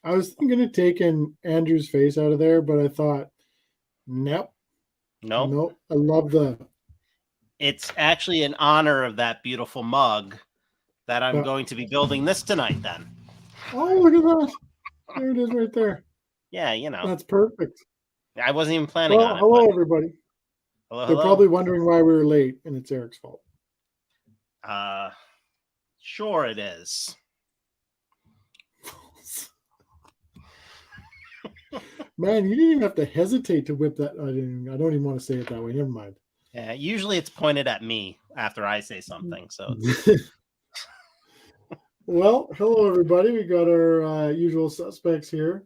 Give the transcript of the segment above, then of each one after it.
I was thinking of taking Andrew's face out of there, but I thought, nope, Nope. nope. I love the. It's actually in honor of that beautiful mug that I'm Yeah. going to be building this tonight then. Oh, look at that. There it is right there. Yeah, you know. That's perfect. I wasn't even planning Well, on it. hello, But everybody. hello, They're hello. probably wondering why we were late, and it's Eric's fault. Sure it is. Man, you didn't even have to hesitate to whip that. I don't even want to say it that way. Never mind. Yeah, usually it's pointed at me after I say something. So, well, hello everybody. We got our usual suspects here.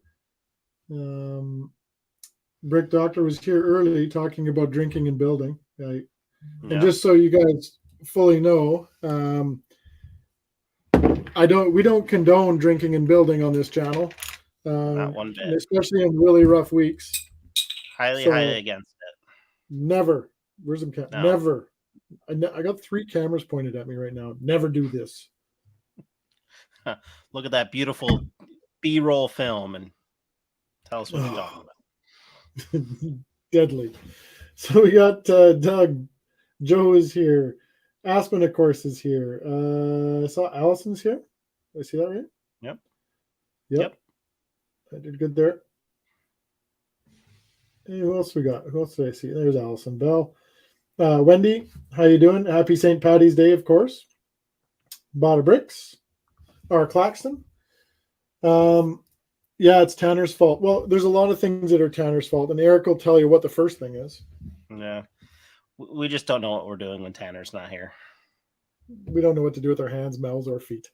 Brick Doctor was here early talking about drinking and building. And just so you guys fully know, we don't condone drinking and building on this channel. Not one bit. Especially in really rough weeks. Highly against it. Never. Where's the cat? No. Never. I got 3 cameras pointed at me right now. Never do this. Look at that beautiful B-roll film and tell us what you're talking about. Deadly. So we got Doug. Joe is here. Aspen, of course, is here. I saw Allison's here. Did I see that right? Yep. I did good there. Hey, who else we got? Who else did I see? There's Allison Bell. Wendy, how you doing? Happy St. Patty's Day, of course. Bada Bricks. Or Claxton. Yeah, it's Tanner's fault. Well, there's a lot of things that are Tanner's fault, and Eric will tell you what the first thing is. Yeah. We just don't know what we're doing when Tanner's not here. We don't know what to do with our hands, mouths, or feet.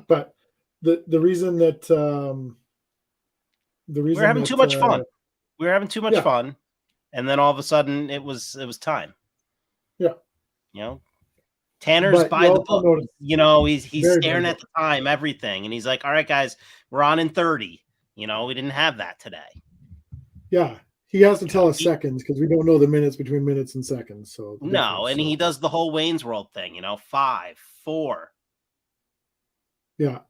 But the reason that we're having too much fun. We were having too much fun, and then all of a sudden it was time. Yeah. You know, Tanner's by the book. Noticed. You know, he's staring at the time, everything, and he's like, "All right, guys, we're on in 30." You know, we didn't have that today. Yeah. He has to tell us seconds because we don't know the minutes between minutes and seconds. So no, and he does the whole Wayne's World thing, you know, 5, 4. Yeah.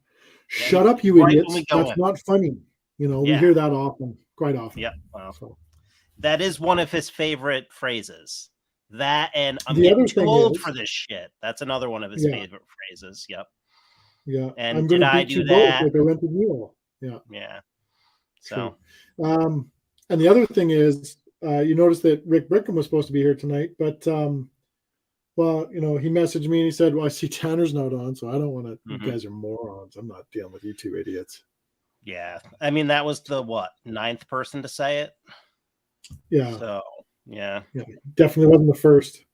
Shut up, you idiots. That's not funny. You know, we hear that quite often. Yeah. Well, so. That is one of his favorite phrases. That and I'm getting too old for this shit. That's another one of his favorite phrases. Yep. Yeah. And did I do that? Like I went to Neil. Yeah. Yeah. So. And the other thing is, you noticed that Rick Brickham was supposed to be here tonight, but well, he messaged me and he said, well, I see Tanner's not on, so I don't want to. You guys are morons. I'm not dealing with you two idiots. Yeah. I mean, that was the 9th person to say it? Yeah. So, yeah. Definitely wasn't the first.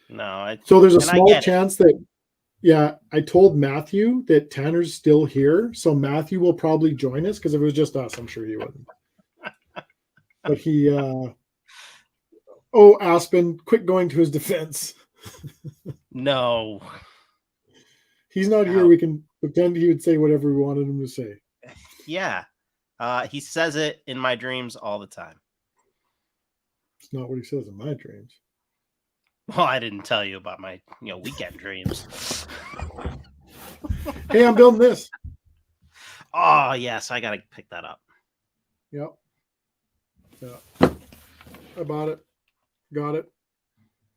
No. So there's a small chance that, I told Matthew that Tanner's still here. So Matthew will probably join us, because if it was just us, I'm sure he wouldn't. But he, Aspen, quit going to his defense. No. He's not here. We can pretend he would say whatever we wanted him to say. Yeah. He says it in my dreams all the time. It's not what he says in my dreams. Well, I didn't tell you about my, weekend dreams. Hey, I'm building this. Oh, yes. I got to pick that up. Yep. Yeah. I bought it. Got it.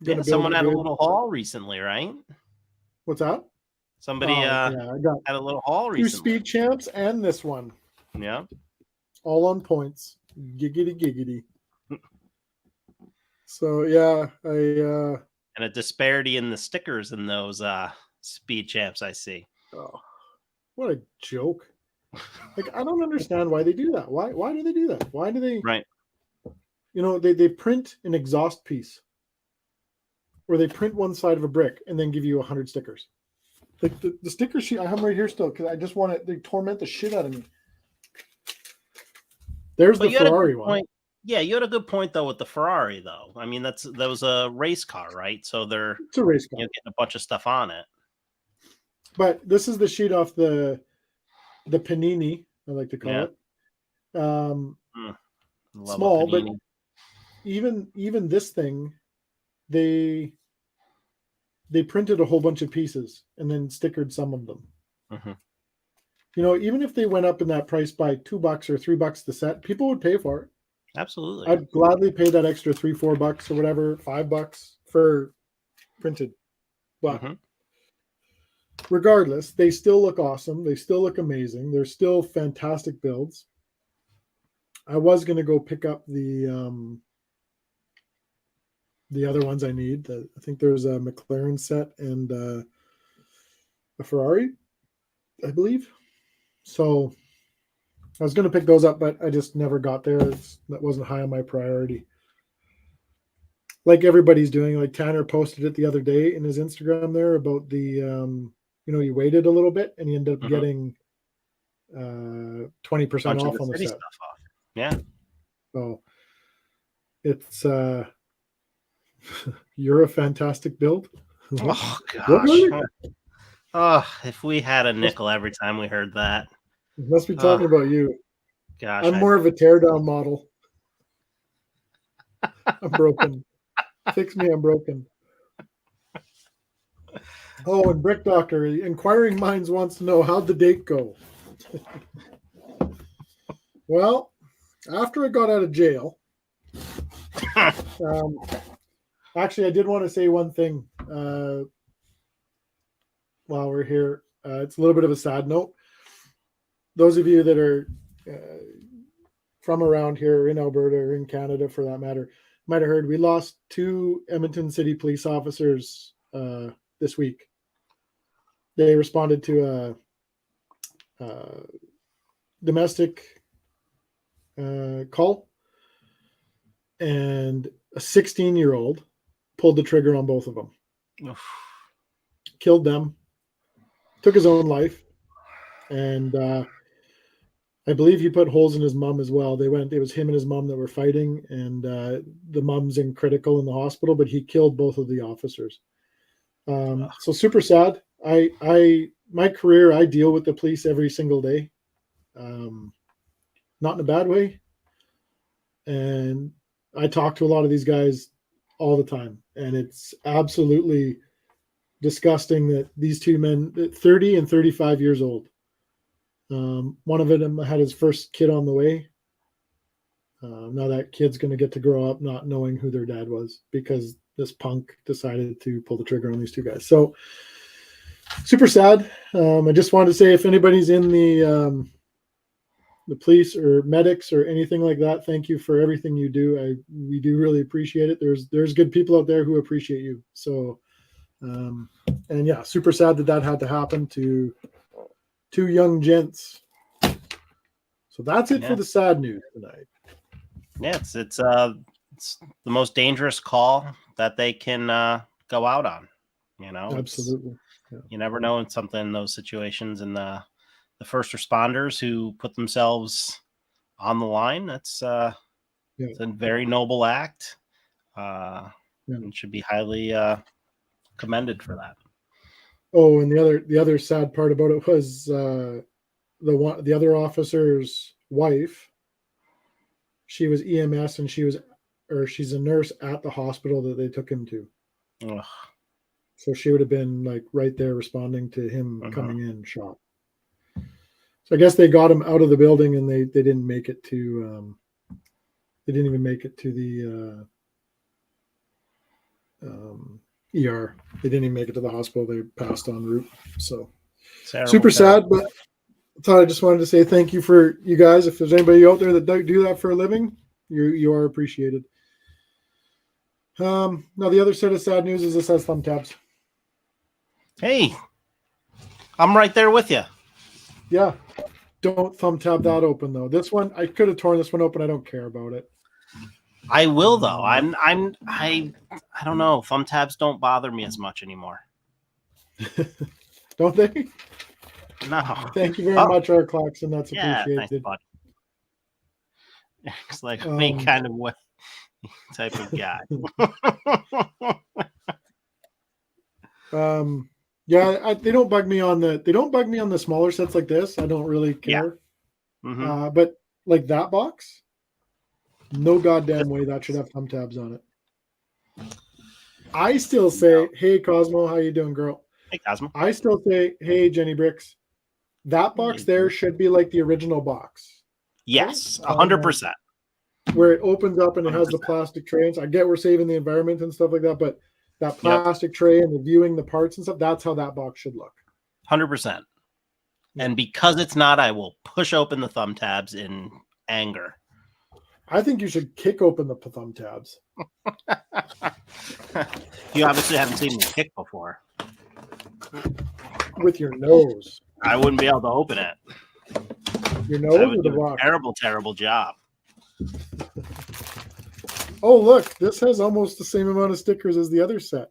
Yeah, someone had a little haul recently, right? What's that? Somebody I got had a little haul recently. 2 Speed Champs and this one. Yeah. All on points. Giggity. So, yeah, and a disparity in the stickers in those Speed Champs I see. Oh, what a joke. Like, I don't understand why they do that. Why do they do that? Why do they... Right. They print an exhaust piece where they print one side of a brick and then give you 100 stickers. Like the sticker sheet, I have them right here still, because I just want it. They torment the shit out of me. There's the Ferrari one. Yeah, you had a good point though with the Ferrari though. I mean, that was a race car, right? So it's a race car. Getting a bunch of stuff on it. But this is the sheet off the Panini, I like to call it. Small, but even this thing, they printed a whole bunch of pieces and then stickered some of them. Mm-hmm. Even if they went up in that price by $2 or $3 the set, people would pay for it. Absolutely. I'd gladly pay that extra $3-4 or whatever, $5 for printed. But regardless, they still look awesome. They still look amazing. They're still fantastic builds. I was going to go pick up the other ones I need. I think there's a McLaren set and a Ferrari, I believe. So I was going to pick those up, but I just never got there. That wasn't high on my priority. Like everybody's doing, like Tanner posted it the other day in his Instagram there about the, he waited a little bit and he ended up getting 20% off on the set. Off. Yeah. So it's, you're a fantastic build. Oh, gosh. Oh, if we had a nickel every time we heard that. Must be talking about you. Gosh, I'm more of a teardown model. I'm broken. Fix me, I'm broken. Oh, and Brick Doctor, inquiring minds wants to know, how'd the date go? Well, after I got out of jail, actually, I did want to say one thing while we're here. It's a little bit of a sad note. Those of you that are from around here in Alberta or in Canada, for that matter, might have heard we lost 2 Edmonton City police officers this week. They responded to a domestic call, and a 16-year-old pulled the trigger on both of them. Oof. Killed them, took his own life, and I believe he put holes in his mom as well. It was him and his mom that were fighting, and the mom's in critical in the hospital, but he killed both of the officers. So super sad. My career, I deal with the police every single day. Not in a bad way. And I talk to a lot of these guys all the time, and it's absolutely disgusting that these 2 men, 30 and 35 years old, one of them had his first kid on the way. Now that kid's going to get to grow up not knowing who their dad was because this punk decided to pull the trigger on these 2 guys. So super sad. I just wanted to say, if anybody's in the the police or medics or anything like that, thank you for everything you do. We do really appreciate it. There's good people out there who appreciate you. So, and yeah, super sad that had to happen to two young gents. So that's it for the sad news tonight. Yeah, it's the most dangerous call that they can go out on. You know, absolutely. Yeah. You never know in something in those situations, and the first responders who put themselves on the line. It's it's a very noble act. And should be highly commended for that. Oh, and the other sad part about it was the other officer's wife. She was EMS, and she's a nurse at the hospital that they took him to. Ugh. So she would have been like right there responding to him coming in shot. So I guess they got him out of the building, and they didn't make it to they didn't even make it to the ER. They didn't even make it to the hospital. They passed en route. So super sad, but I thought I just wanted to say thank you for you guys. If there's anybody out there that do that for a living, you are appreciated. Now the other set of sad news is this has thumb tabs. Hey, I'm right there with you. Yeah. Don't thumb tab that open though. This one, I could have torn this one open. I don't care about it. I will though. I don't know. Thumb tabs don't bother me as much anymore. Don't they? No. Thank you very much, Art Clarkson. That's appreciated. Thanks, buddy. It's like me kind of type of guy. Yeah, they don't bug me on the smaller sets like this. I don't really care. Yeah. Mm-hmm. But like that box, no goddamn way that should have thumb tabs on it. I still say, hey Cosmo, how you doing, girl? Hey Cosmo. I still say, hey Jenny Bricks. That box there should be like the original box. Yes, 100%. Where it opens up and it has the plastic trays. I get we're saving the environment and stuff like that, but that plastic tray and the viewing the parts and stuff, that's how that box should look. 100%. And because it's not, I will push open the thumb tabs in anger. I think you should kick open the thumb tabs. You obviously haven't seen me kick before. With your nose. I wouldn't be able to open it. Your nose or the rock? Terrible job. Oh, look, this has almost the same amount of stickers as the other set.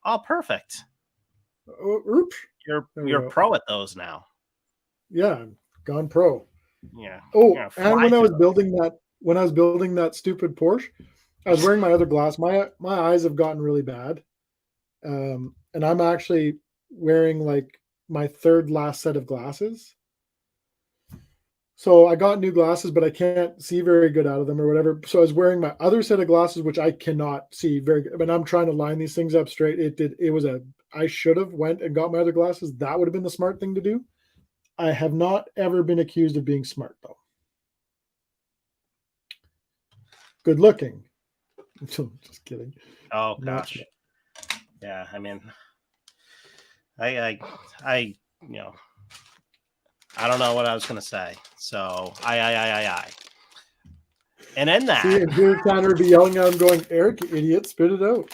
Oh, perfect. Oh, oops. You're pro at those now. Yeah, I'm gone pro. Yeah. Oh, and when I was building that stupid Porsche, I was wearing my other glass. My eyes have gotten really bad. And I'm actually wearing like my third last set of glasses. So I got new glasses, but I can't see very good out of them or whatever. So I was wearing my other set of glasses, which I cannot see very good. But I'm trying to line these things up straight. I should have went and got my other glasses. That would have been the smart thing to do. I have not ever been accused of being smart though. Good looking. Just kidding. Oh gosh. Yeah, I mean, I don't know what I was going to say. So I. And then that. See, and here Tanner would be yelling at him going, Eric, you idiot, spit it out.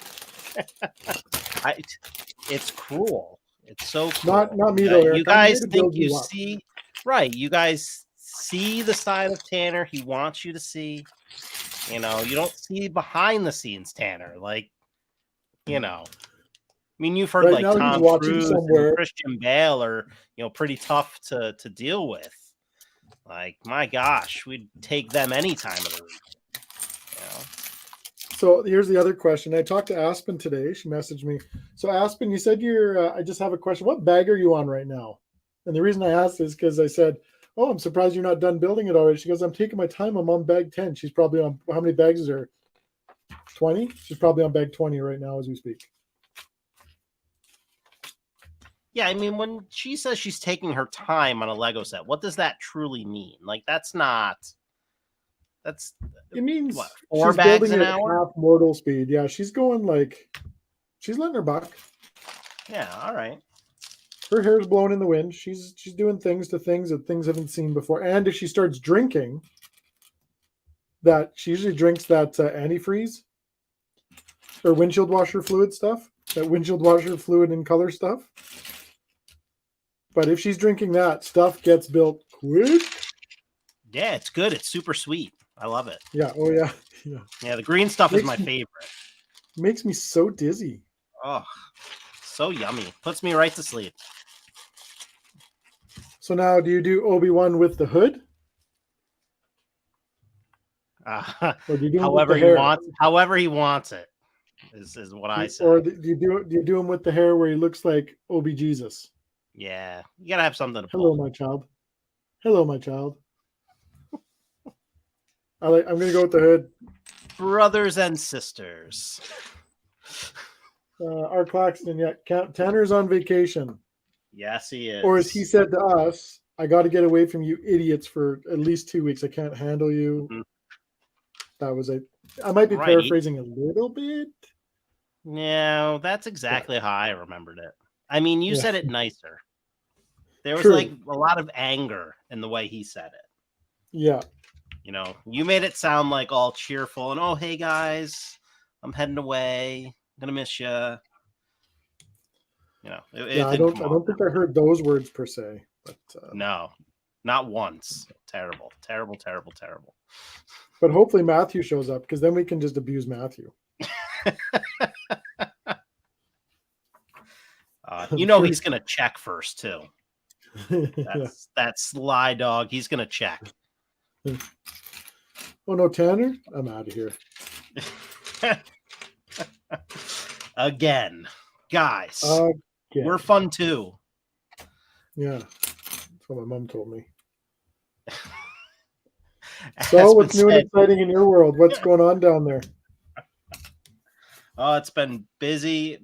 It's cruel. It's so cruel. Not me though, Eric. You guys think you see, right. You guys see the side of Tanner he wants you to see. You know, you don't see behind the scenes Tanner. Like, you know. I mean, you've heard like Tom Cruise and Christian Bale are, pretty tough to deal with. Like, my gosh, we'd take them any time of the week. So here's the other question. I talked to Aspen today. She messaged me. So Aspen, you said I just have a question. What bag are you on right now? And the reason I asked is because I said, oh, I'm surprised you're not done building it already. She goes, I'm taking my time. I'm on bag 10. She's probably on, how many bags is there? 20? She's probably on bag 20 right now as we speak. Yeah, I mean, when she says she's taking her time on a Lego set, what does that truly mean? Like, it means what, 4 bags an hour? Half mortal speed. Yeah, she's going she's letting her buck. Yeah, all right. her hair's blowing in the wind. She's doing things that things haven't seen before. And if she starts drinking, that she usually drinks that antifreeze or windshield washer fluid stuff, that windshield washer fluid and color stuff. But if she's drinking that, stuff gets built quick. Yeah, it's good. It's super sweet. I love it. Yeah. Oh yeah. Yeah. Yeah, the green stuff is my favorite. Makes me so dizzy. Oh, so yummy. Puts me right to sleep. So now, do you do Obi-Wan with the hood? Or do you do however he wants it is what I say. Or do you do him with the hair where he looks like Obi Jesus? Yeah, you gotta have something to Hello, my child. Hello, my child. I'm gonna go with the hood. Brothers and sisters. Art Claxton, yeah. Tanner's on vacation. Yes, he is. Or as he said to us, I got to get away from you idiots for at least 2 weeks. I can't handle you. Mm-hmm. That was it. I might be paraphrasing a little bit. No, that's exactly how I remembered it. I mean, you said it nicer. There was like a lot of anger in the way he said it. Yeah. You know, you made it sound like all cheerful and, oh, hey, guys, I'm heading away. I'm going to miss you. You know, I don't think I heard those words per se. But no, not once. Terrible, terrible, terrible, terrible. But hopefully Matthew shows up because then we can just abuse Matthew. You know he's going to check first, too. That sly dog. He's going to check. Oh, no, Tanner? I'm out of here. Again. Guys. We're fun, too. Yeah. That's what my mom told me. So what's new and exciting in your world? What's going on down there? Oh, it's been busy.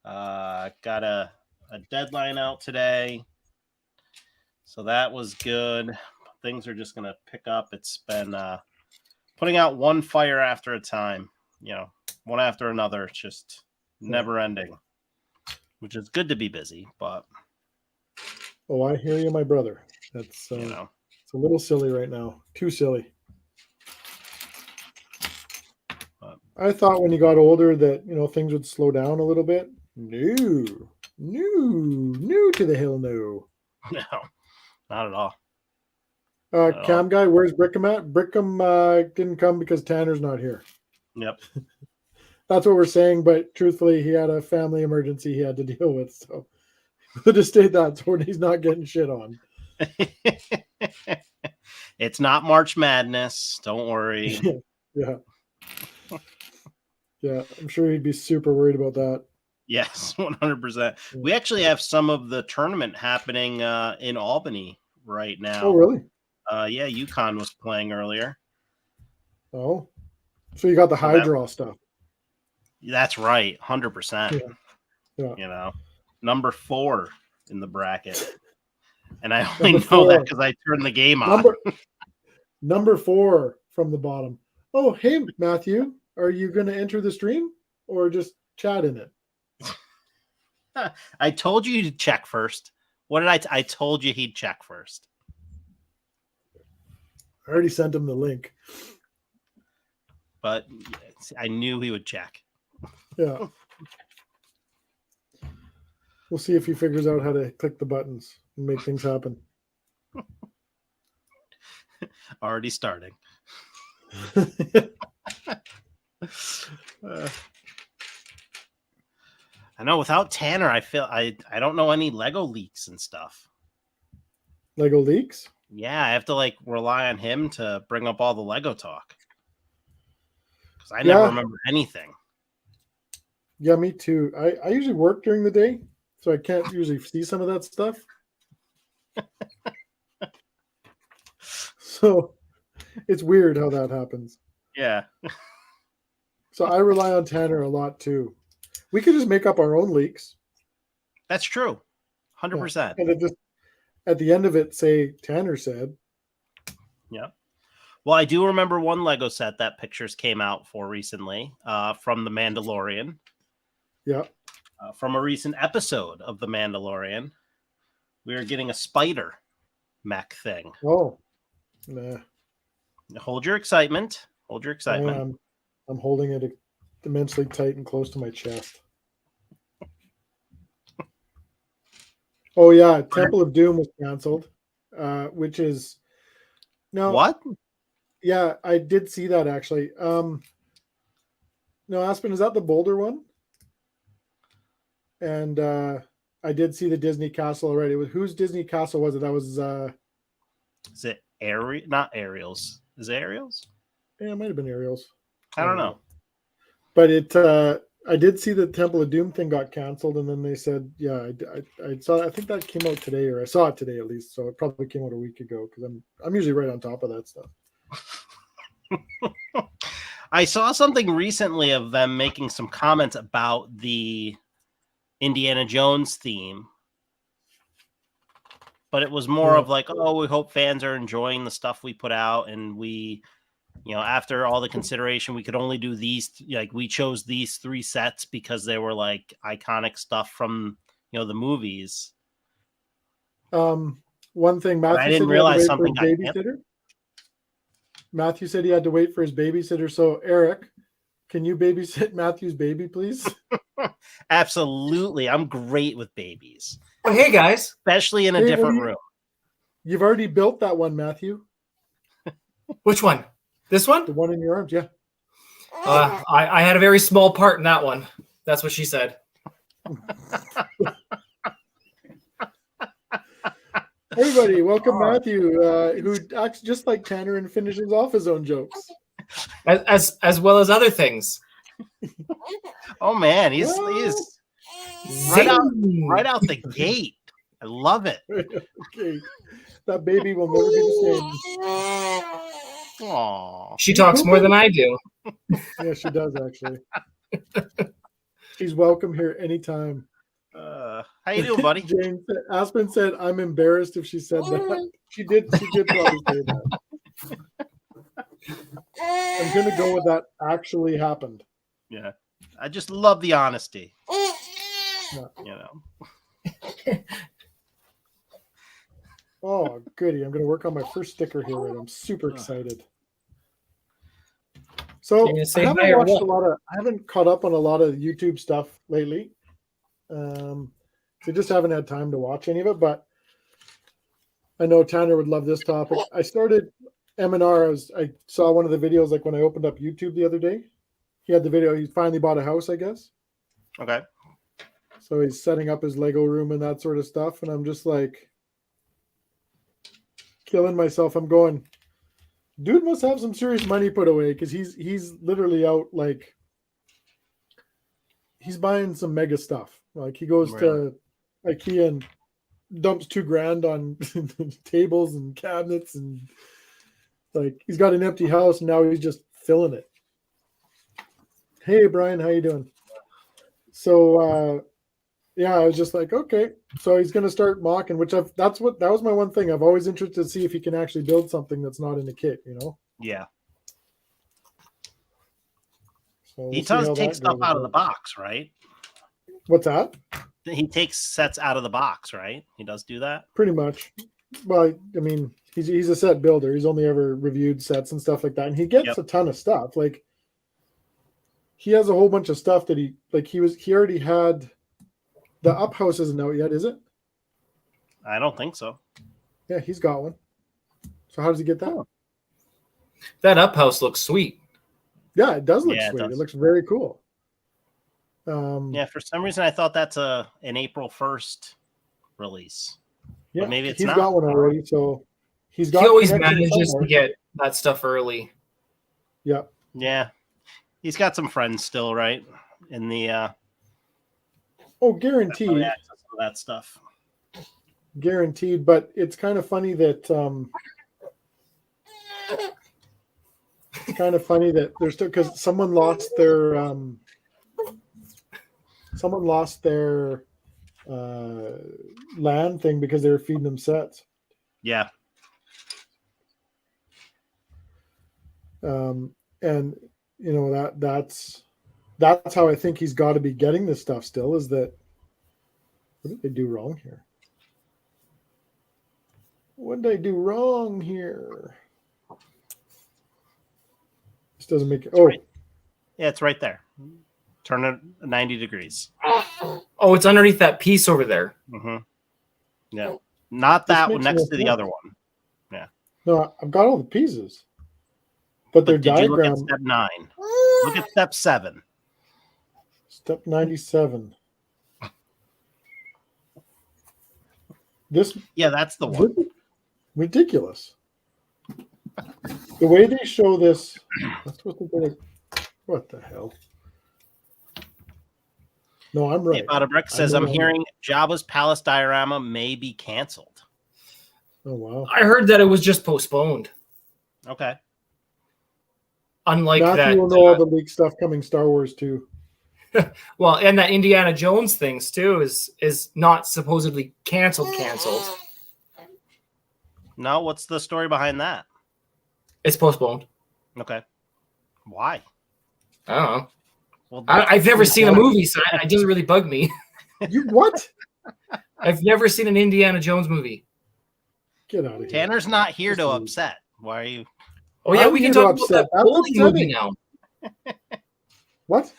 Got a deadline out today. So that was good. Things are just going to pick up. It's been putting out one fire after a time, you know, one after another. It's just never ending, which is good to be busy, but. Oh, I hear you, my brother. That's, you know, it's a little silly right now. Too silly. I thought when you got older that, you know, things would slow down a little bit. No to the hill, no. No, not at all. Cam guy, where's Brickham at? Brickham didn't come because Tanner's not here. Yep. That's what we're saying, but truthfully, he had a family emergency he had to deal with, so we'll just state that so he's not getting shit on. It's not March Madness. Don't worry. Yeah. Yeah, I'm sure he'd be super worried about that. Yes, 100%. Yeah. We actually have some of the tournament happening in Albany right now. Oh, really? Yeah, UConn was playing earlier. Oh, so you got the high draw stuff. That's right, 100%. Yeah. You know, number 4 in the bracket. And I only know that because I turned the game on. Number 4 from the bottom. Oh, hey, Matthew, are you going to enter the stream or just chat in it? I told you to check first. What did I told you he'd check first. I already sent him the link. But I knew he would check. Yeah. We'll see if he figures out how to click the buttons and make things happen. Already starting. I know without Tanner, I feel I don't know any Lego leaks and stuff. Lego leaks? Yeah, I have to like rely on him to bring up all the Lego talk. Because I never remember anything. Yeah, me too. I usually work during the day, so I can't usually see some of that stuff. So it's weird how that happens. Yeah. So I rely on Tanner a lot too. We could just make up our own leaks. That's true. 100%. And it just at the end of it say Tanner said. Yeah. Well, I do remember one Lego set that pictures came out for recently from The Mandalorian. Yeah. from a recent episode of The Mandalorian. We are getting a spider mech thing. Oh, nah. Hold your excitement. Hold your excitement. I'm holding it immensely tight and close to my chest. Oh yeah, Temple of Doom was canceled, which is no. What? Yeah, I did see that actually. No, Aspen, is that the Boulder one? And I did see the Disney Castle already. Whose Disney Castle was it? That was Is it not Ariel's? Is it Ariel's? yeah, it might have been Ariel's. I don't know. But I did see the Temple of Doom thing got canceled, and then they said, yeah, I saw. I think that came out today, or I saw it today at least. So it probably came out a week ago because I'm usually right on top of that stuff. I saw something recently of them making some comments about the Indiana Jones theme, but it was more of like, oh, we hope fans are enjoying the stuff we put out, and we, after all the consideration, we could only do these, like we chose these 3 sets because they were like iconic stuff from the movies. One thing, Matthew, I didn't realize something got babysitter. Matthew said he had to wait for his babysitter. So Eric, can you babysit Matthew's baby, please? Absolutely, I'm great with babies. Oh, hey guys, especially in a different room. You've already built that one, Matthew. Which one? This one? The one in your arms, yeah. I had a very small part in that one. That's what she said. Everybody, welcome Matthew, who acts just like Tanner and finishes off his own jokes. As well as other things. Oh man, he's right out the gate. I love it. Okay. That baby will never be the same. Aww. She talks more than I do. Yeah, she does actually. She's welcome here anytime. How you doing, buddy? Aspen said, "I'm embarrassed if she said that." She did probably say that. I'm gonna go with that. Actually happened. Yeah, I just love the honesty. Yeah. Oh, goody! I'm gonna work on my first sticker here, and I'm super excited. So I haven't caught up on a lot of YouTube stuff lately. I just haven't had time to watch any of it, but I know Tanner would love this topic. I started M&R. I saw one of the videos like when I opened up YouTube the other day. He had the video. He finally bought a house, I guess. Okay. So he's setting up his Lego room and that sort of stuff, and I'm just like killing myself. I'm going, dude must have some serious money put away because he's literally out like he's buying some mega stuff. Like he goes to IKEA and dumps $2,000 on tables and cabinets, and like he's got an empty house and now he's just filling it. Hey Brian, how you doing? So yeah, I was just like, okay. So he's gonna start mocking, that was my one thing. I've always interested to see if he can actually build something that's not in the kit, Yeah. So he does take stuff out of the box, right? What's that? He takes sets out of the box, right? He does do that? Pretty much. Well, I mean, he's a set builder. He's only ever reviewed sets and stuff like that. And he gets a ton of stuff. Like he has a whole bunch of stuff that he already had. The Up House isn't out yet, is it? I don't think so. Yeah, he's got one. So how does he get that? That Up House looks sweet. Yeah, it does look sweet. It looks very cool. Yeah, for some reason I thought that's an April 1st release. Yeah, but maybe he's got one already. So he always manages to get that stuff early. Yeah. Yeah. He's got some friends still, right? In the guaranteed. Access to that stuff. Guaranteed, but it's kind of funny that there's still, because someone lost their land thing because they were feeding them sets. Yeah. And that's that's how I think he's got to be getting this stuff still, is that what did they do wrong here? What did I do wrong here? This doesn't make it. Oh, right. Yeah, it's right there. Turn it 90 degrees. Oh, it's underneath that piece over there. Mm-hmm. Yeah. Not This that makes one next no to the sense. other one. no, I've got all the pieces. But their But did you look diagram, at step 9? Look at step 7. step 97. This Yeah, that's the one. ridiculous. The way they show this, that's what they're gonna. What the hell? No, I'm right. Hey, Badabrick says, know I'm I'm hearing Jabba's palace diorama may be canceled. Oh wow. I heard that it was just postponed. Okay. Unlike Matthew that, will know all the leak stuff coming Star Wars too. well, and that Indiana Jones things too is not supposedly canceled. No, what's the story behind that? It's postponed. Okay. Why? I don't know. Well, I've never seen a movie, so it doesn't really bug me. You what? I've never seen an Indiana Jones movie. Get out of here. Tanner's not here to Just leave. upset. Why are you? Oh yeah, I'm we can here to talk about upset. that That's bowling movie upsetting. now. What?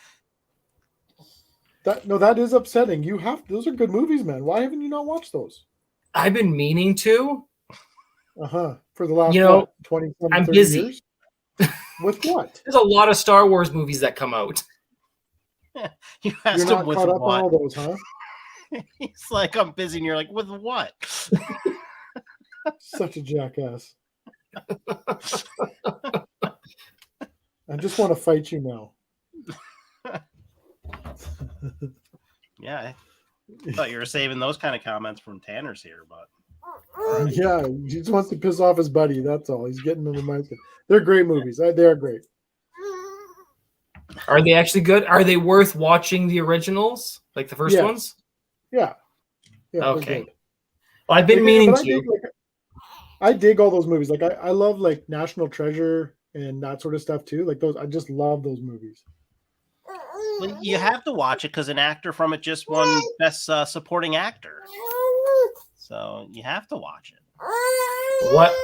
That is upsetting. You have those are good movies, man. Why haven't you not watched those? I've been meaning to. For the last You know, 27, I'm 30 busy. years. With what? There's a lot of Star Wars movies that come out. You asked You're him not with caught up on all what? those, huh? He's like, I'm busy, and you're like, with what? Such a jackass. I just want to fight you now. Yeah, I thought you were saving those kind of comments from Tanner's here, but Yeah, he just wants to piss off his buddy. That's all. He's getting under my skin. They're great movies. They are great. Are they actually good? Are they worth watching the originals, like the first Yes. ones? Yeah. They're Okay. good. Well, I've been Like, meaning but to. I dig all those movies. Like I love like National Treasure and that sort of stuff too. Like those, I just love those movies. well, you have to watch it because an actor from it just won Best Supporting Actor, so you have to watch it. What?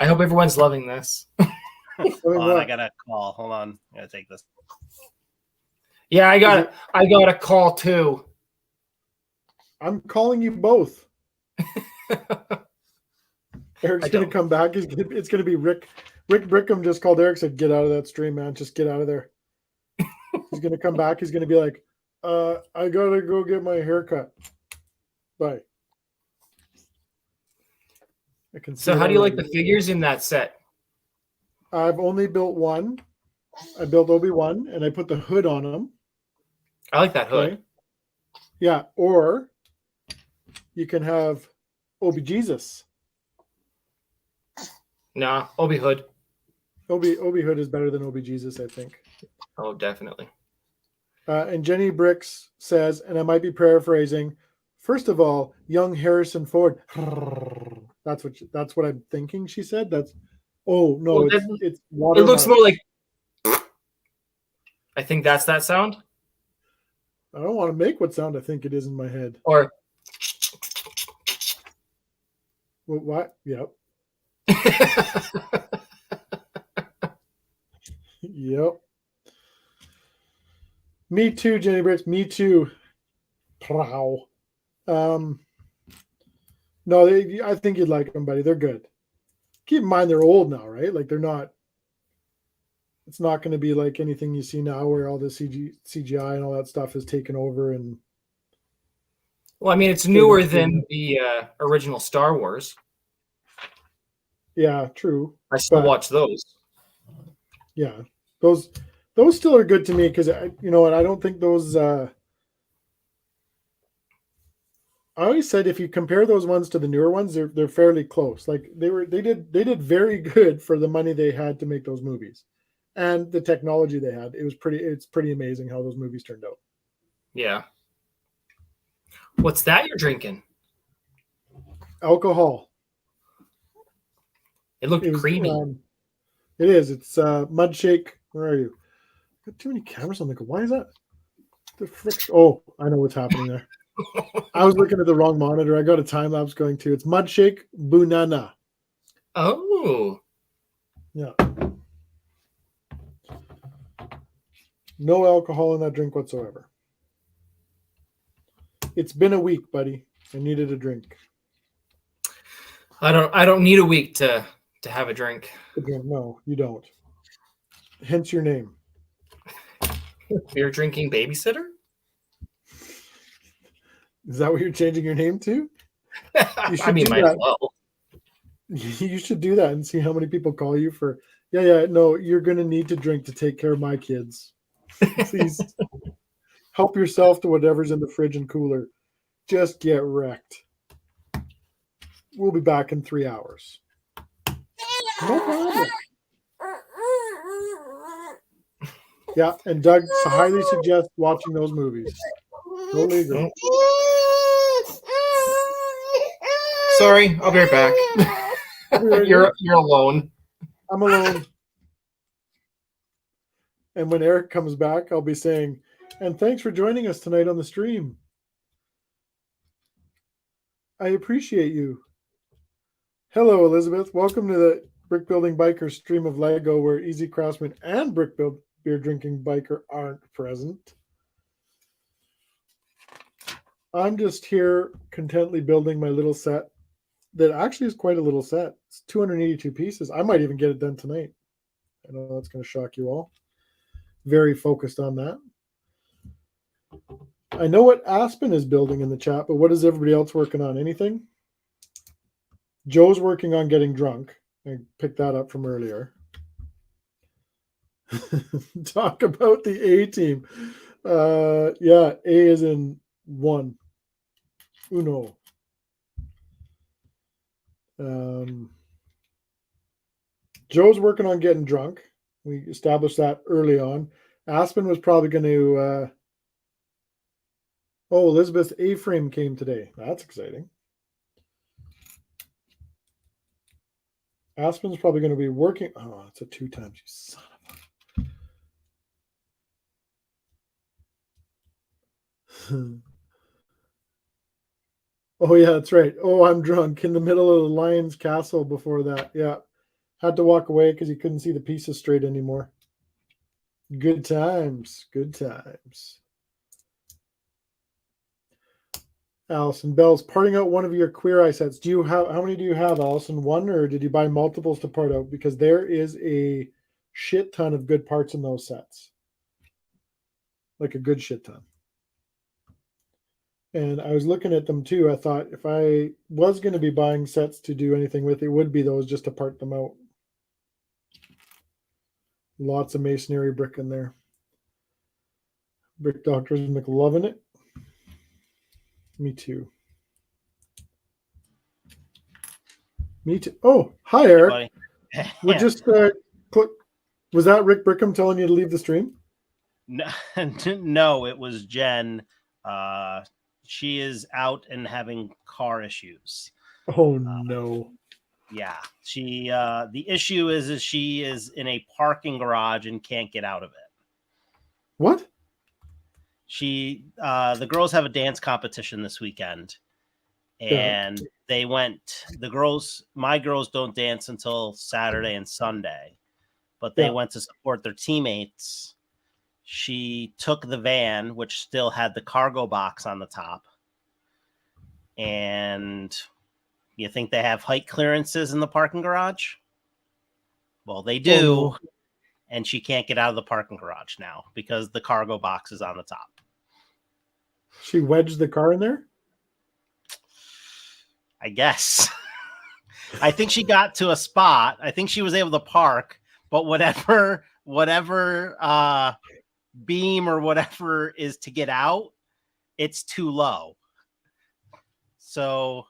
I hope everyone's loving this. Hold on, I got a call. Hold on, I gotta take this. Yeah, I got a call too. I'm calling you both. Eric's I gonna don't. come back. It's gonna be Rick. Rick Brickham just called Eric, said, "Get out of that stream, man. Just get out of there." He's gonna come back. He's gonna be like, "I gotta go get my haircut." Bye. I can. So, see how it do you like the already. figures in that set? I've only built one. I built Obi-Wan, and I put the hood on him. I like that hood. Okay. Yeah, or you can have Obi Jesus. Nah, Obi Hood. Obi Hood is better than Obi Jesus, I think. Oh, definitely. And Jenny Bricks says, and I might be paraphrasing. First of all, young Harrison Ford. That's what I'm thinking. She said. That's. Oh no, Well, it's It watermark. looks more like. I think that's that sound. I don't want to make what sound I think it is in my head. Or. What? Yep. Yep. Me too, Jenny Bricks. Me too. Prow. No, I think you'd like them, buddy. They're good. Keep in mind they're old now, right? Like they're not. It's not going to be like anything you see now, where all the CGI and all that stuff is taken over. And Well, I mean, it's newer than the original Star Wars. yeah, true. I still But- watch those. Yeah, those still are good to me because you know what, I don't think those. I always said if you compare those ones to the newer ones, they're fairly close. Like they did very good for the money they had to make those movies, and the technology they had. It's pretty amazing how those movies turned out. Yeah. What's that you're drinking? Alcohol. It looked It was, creamy. it is. It's Mud Shake. Where are you? Got too many cameras on the go. Why is that? The frick? Oh, I know what's happening there. I was looking at the wrong monitor. I got a time lapse going too. It's Mudshake Bunana. Oh, Yeah. No alcohol in that drink whatsoever. It's been a week, buddy. I needed a drink. I don't need a week to have a drink. No, you don't. Hence your name. Beer drinking babysitter? Is that what you're changing your name to? I mean, do might that. as well. You should do that and see how many people call you for. Yeah. No, you're going to need to drink to take care of my kids. Please help yourself to whatever's in the fridge and cooler. Just get wrecked. We'll be back in 3 hours. No problem. Yeah, and Doug highly suggests watching those movies. Totally agree. Sorry, I'll be right back. You're alone. I'm alone. And when Eric comes back, I'll be saying, and thanks for joining us tonight on the stream. I appreciate you. Hello, Elizabeth. Welcome to the Brick Building Biker stream of Lego, where Easy Craftsman and Beer Drinking Biker aren't present. I'm just here contently building my little set that actually is quite a little set. It's 282 pieces. I might even get it done tonight. I know that's going to shock you all. Very focused on that. I know what Aspen is building in the chat, but what is everybody else working on? Anything? Joe's working on getting drunk. I picked that up from earlier. Talk about the A team. Yeah, A is in 1. Uno. Joe's working on getting drunk. We established that early on. Aspen was probably going to. Elizabeth's A-frame came today. That's exciting. Aspen's probably going to be working. Oh, it's a 2 times. You son of a. Oh, yeah, that's right. Oh, I'm drunk in the middle of the Lion's Castle before that. Yeah. Had to walk away because you couldn't see the pieces straight anymore. Good times. Good times. Allison Bell's parting out one of your Queer Eye sets. Do you have, how many do you have, Allison? 1, or did you buy multiples to part out? Because there is a shit ton of good parts in those sets. Like a good shit ton. And I was looking at them too. I thought if I was going to be buying sets to do anything with, it would be those just to part them out. Lots of masonry brick in there. Brick Doctors McLovin it. Me too. Me too. Oh, hi, Eric. We're just was that Rick Brickham telling you to leave the stream? No, no, it was Jen. She is out and having car issues. Oh no. Yeah. She the issue is she is in a parking garage and can't get out of it. What? The girls have a dance competition this weekend, and they went. My girls don't dance until Saturday and Sunday, but they went to support their teammates. She took the van, which still had the cargo box on the top, and you think they have height clearances in the parking garage? Well, they do. Oh. And she can't get out of the parking garage now because the cargo box is on the top. She wedged the car in there? I guess. I think she got to a spot. I think she was able to park, but whatever beam or whatever is to get out, it's too low. So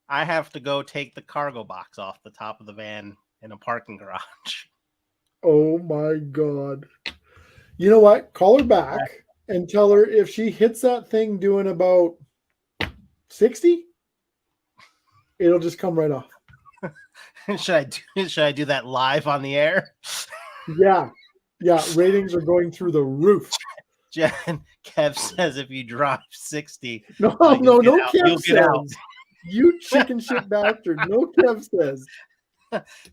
I have to go take the cargo box off the top of the van in a parking garage. Oh my God. You know what? Call her back and tell her if she hits that thing doing about 60, it'll just come right off. Should I do that live on the air? Yeah. Yeah, ratings are going through the roof. Jen, Kev says if you drop 60, No, you'll no, get out. Kev You'll get out. says. You chicken shit bastard. No, Kev says.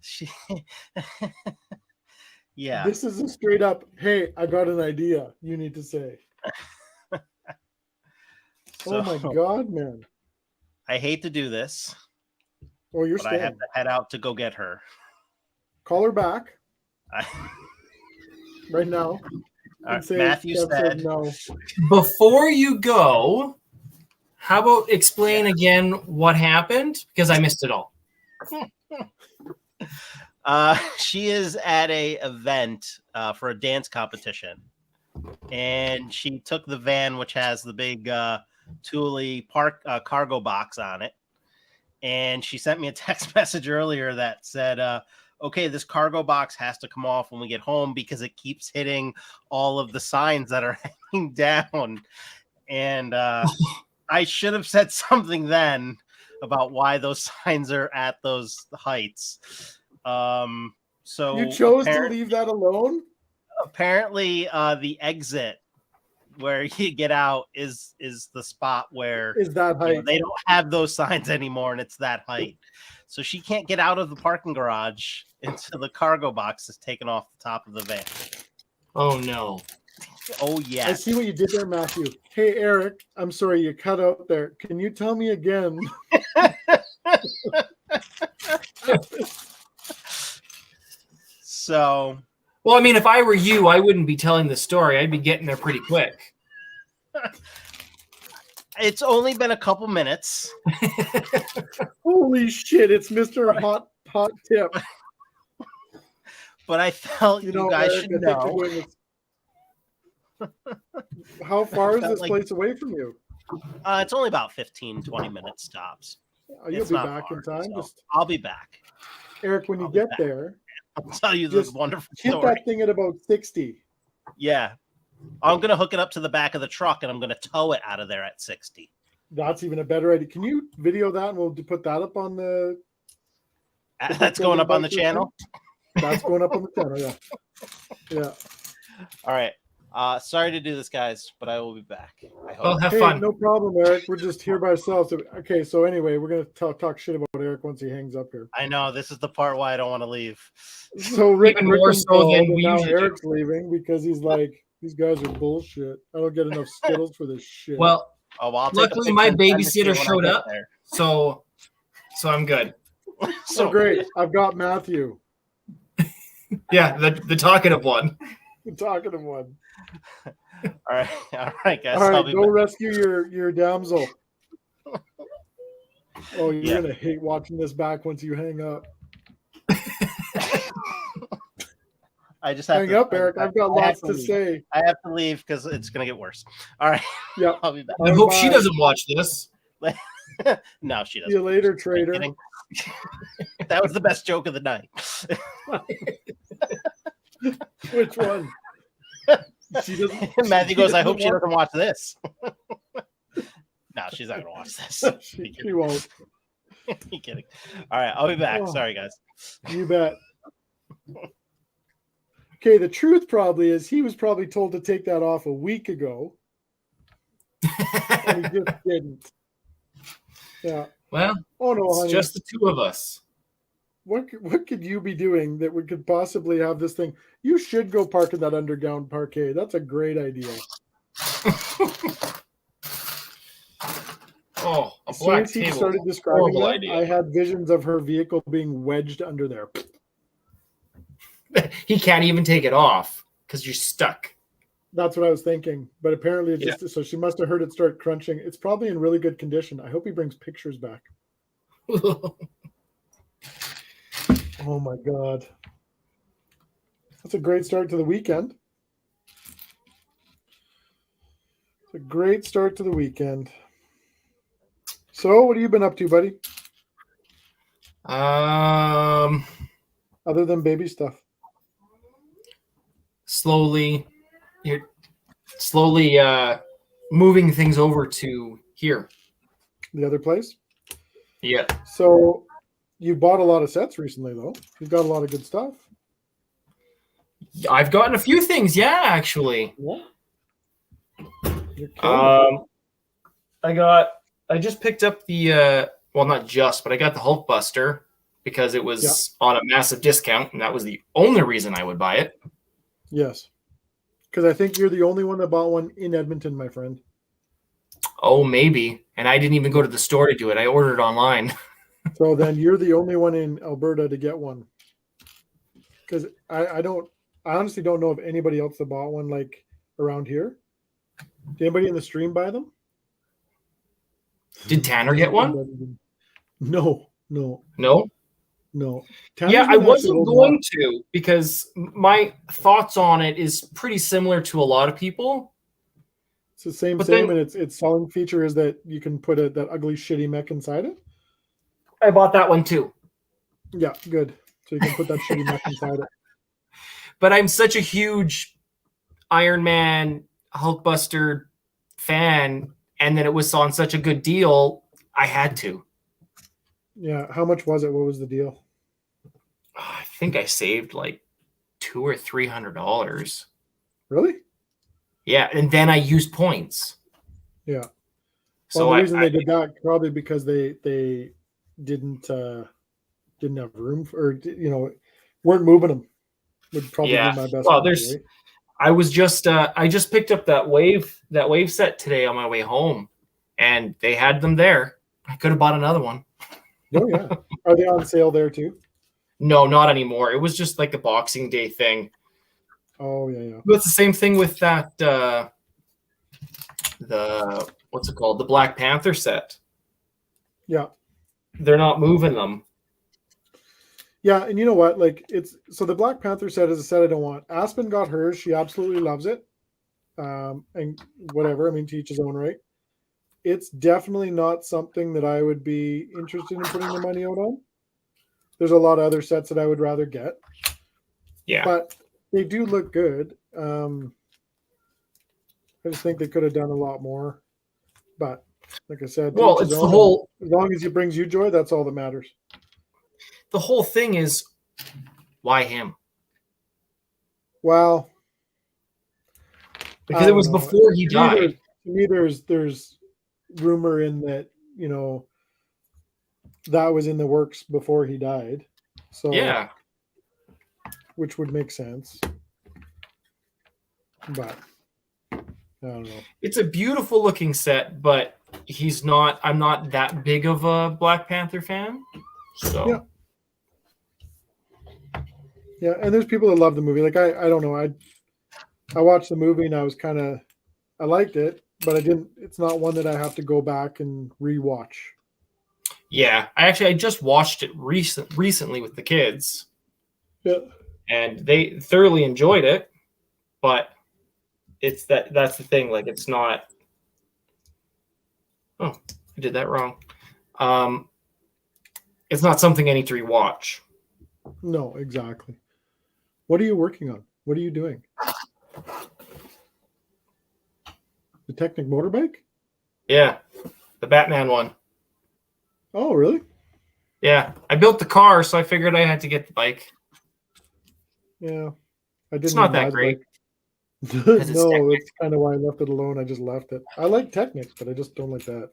She- yeah. This is a straight up, hey, I got an idea. You need to say. So, Oh my God, man. I hate to do this, Oh, you're but I have staying. to head out to go get her. Call her back I, right now. And say, Matthew Kev said, no. Before you go, how about explain again what happened? Because I missed it all. she is at a event for a dance competition, and she took the van, which has the big Thule park cargo box on it, and she sent me a text message earlier that said, okay, this cargo box has to come off when we get home because it keeps hitting all of the signs that are hanging down. And I should have said something then about why those signs are at those heights. So You chose to leave that alone? Apparently, the exit where you get out is the spot where Is that height? they don't have those signs anymore, and it's that height. So she can't get out of the parking garage into the cargo box that's taken off the top of the van. Oh no. Oh I yeah. see what you did there, Matthew. Hey, Eric, I'm sorry you cut out there. Can you tell me again? So Well, I mean, if I were you, I wouldn't be telling the story. I'd be getting there pretty quick. it's only been a couple minutes. Holy shit, it's Mr. Hot Tip. But I felt You you, know, guys Eric, should I think know. you're doing this. How far is felt this like- place away from you? It's only about 15, 20 minute stops. You'll It's be not back far, in time. so Just I'll be back. Eric, when you I'll be get back. there, I'll tell you this Just wonderful hit story. that thing at about 60. Yeah. I'm going to hook it up to the back of the truck and I'm going to tow it out of there at 60. That's even a better idea. Can you video that and we'll put that up on the That's going up on the Bikers channel. thing? That's going up on the channel, yeah. Yeah. All right. Sorry to do this, guys, but I will be back. I hope. Well, have Hey, fun. no problem, Eric. We're just here by ourselves. Okay, so anyway, we're gonna talk shit about Eric once he hangs up here. I know this is the part why I don't want to leave. So Rick Even more so called, than and we now usually do. Eric's leaving because he's like, these guys are bullshit. I don't get enough Skittles for this shit. Well, Oh, well, I'll take a luckily picture my and send it to you babysitter when I showed get up, there. so I'm good. so great. I've got Matthew. Yeah, the talkative one. I'm talking to one. All right, guys. All I'll right, be go back. rescue your damsel. Oh, you're Yeah. gonna hate watching this back once you hang up. I just have Hang to up, Eric. I've got I have lots to to leave. say. I have to leave because it's gonna get worse. All right, Yeah. I'll be back. I hope she Bye. doesn't watch this. No, she See doesn't. you later, Are you trader. kidding? That was the best joke of the night. Which one? She doesn't. Matthew goes, I hope she doesn't doesn't watch this. No, she's not gonna watch this. She won't. You kidding? All right, I'll be back. Oh. Sorry, guys. You bet. Okay, the truth probably is he was probably told to take that off a week ago, and he just didn't. Yeah. Well, Oh no, it's honey. just the two of us. What could you be doing that we could possibly have this thing? You should go park in that underground parquet. That's a great idea. Oh, a As soon black as he table. started describing Horrible that, idea. I had visions of her vehicle being wedged under there. He can't even take it off because you're stuck. That's what I was thinking. But apparently it just so she must have heard it start crunching. It's probably in really good condition. I hope he brings pictures back. Oh my god. That's a great start to the weekend. It's a great start to the weekend. So what have you been up to, buddy? Other than baby stuff. Slowly moving things over to here. The other place? Yeah. So you bought a lot of sets recently though. You've got a lot of good stuff. I've gotten a few things. Yeah, actually. Yeah. You're killing it. I just picked up the well, not just, but I got the Hulkbuster because it was on a massive discount, and that was the only reason I would buy it. Yes. Because I think you're the only one that bought one in Edmonton, my friend. Oh, maybe. And I didn't even go to the store to do it. I ordered online. So then you're the only one in Alberta to get one. Because I honestly don't know of anybody else that bought one like around here. Did anybody in the stream buy them? Did Tanner get one? No. No. Tanner's Yeah, I been actually wasn't holding going off. to because my thoughts on it is pretty similar to a lot of people. It's the same, But and then- its selling feature is that you can put that ugly, shitty mech inside it. I bought that one too. Yeah, good. So you can put that shitty mech inside it. But I'm such a huge Iron Man Hulkbuster fan, and then it was on such a good deal, I had to. Yeah. How much was it? What was the deal? I think I saved like $200 or $300. Really? Yeah, and then I used points. Yeah. Well, So the reason they did that probably because they didn't have room for, or weren't moving them. Would probably Yeah. be my best. Well, answer, there's- right? I was just I just picked up that wave set today on my way home, and they had them there. I could have bought another one. Oh yeah. Are they on sale there too? No, not anymore. It was just like a Boxing Day thing. Oh yeah. But it's the same thing with that the what's it called? The Black Panther set. Yeah. They're not moving them. Yeah, and you know what? Like so the Black Panther set is a set I don't want. Aspen got hers. She absolutely loves it. And whatever. I mean, to each his own, right? It's definitely not something that I would be interested in putting the money out on. There's a lot of other sets that I would rather get, Yeah. but they do look good. I just think they could have done a lot more. But like I said, to Well, each his it's the own, whole as long as it brings you joy, that's all that matters. thing is why him? Well, Because I it was don't know. before he To me, died. To me, there's rumor in that that was in the works before he died. So Yeah. which would make sense. But I don't know. It's a beautiful looking set, but I'm not that big of a Black Panther fan. So Yeah. Yeah, and there's people that love the movie. Like I don't know. I watched the movie and I liked it, but it's not one that I have to go back and rewatch. yeah, I just watched it recently with the kids, Yeah. and they thoroughly enjoyed it. But that's the thing. Like, it's not. Oh, I did that wrong. It's not something I need to rewatch. No, exactly. What are you working on? What are you doing? The Technic motorbike? Yeah, the Batman one. Oh, really? Yeah, I built the car, so I figured I had to get the bike. Yeah. I didn't It's not even buy that the great. bike. 'Cause it's No, Technic. that's kind of why I left it alone. I just left it. I like Technic, but I just don't like that.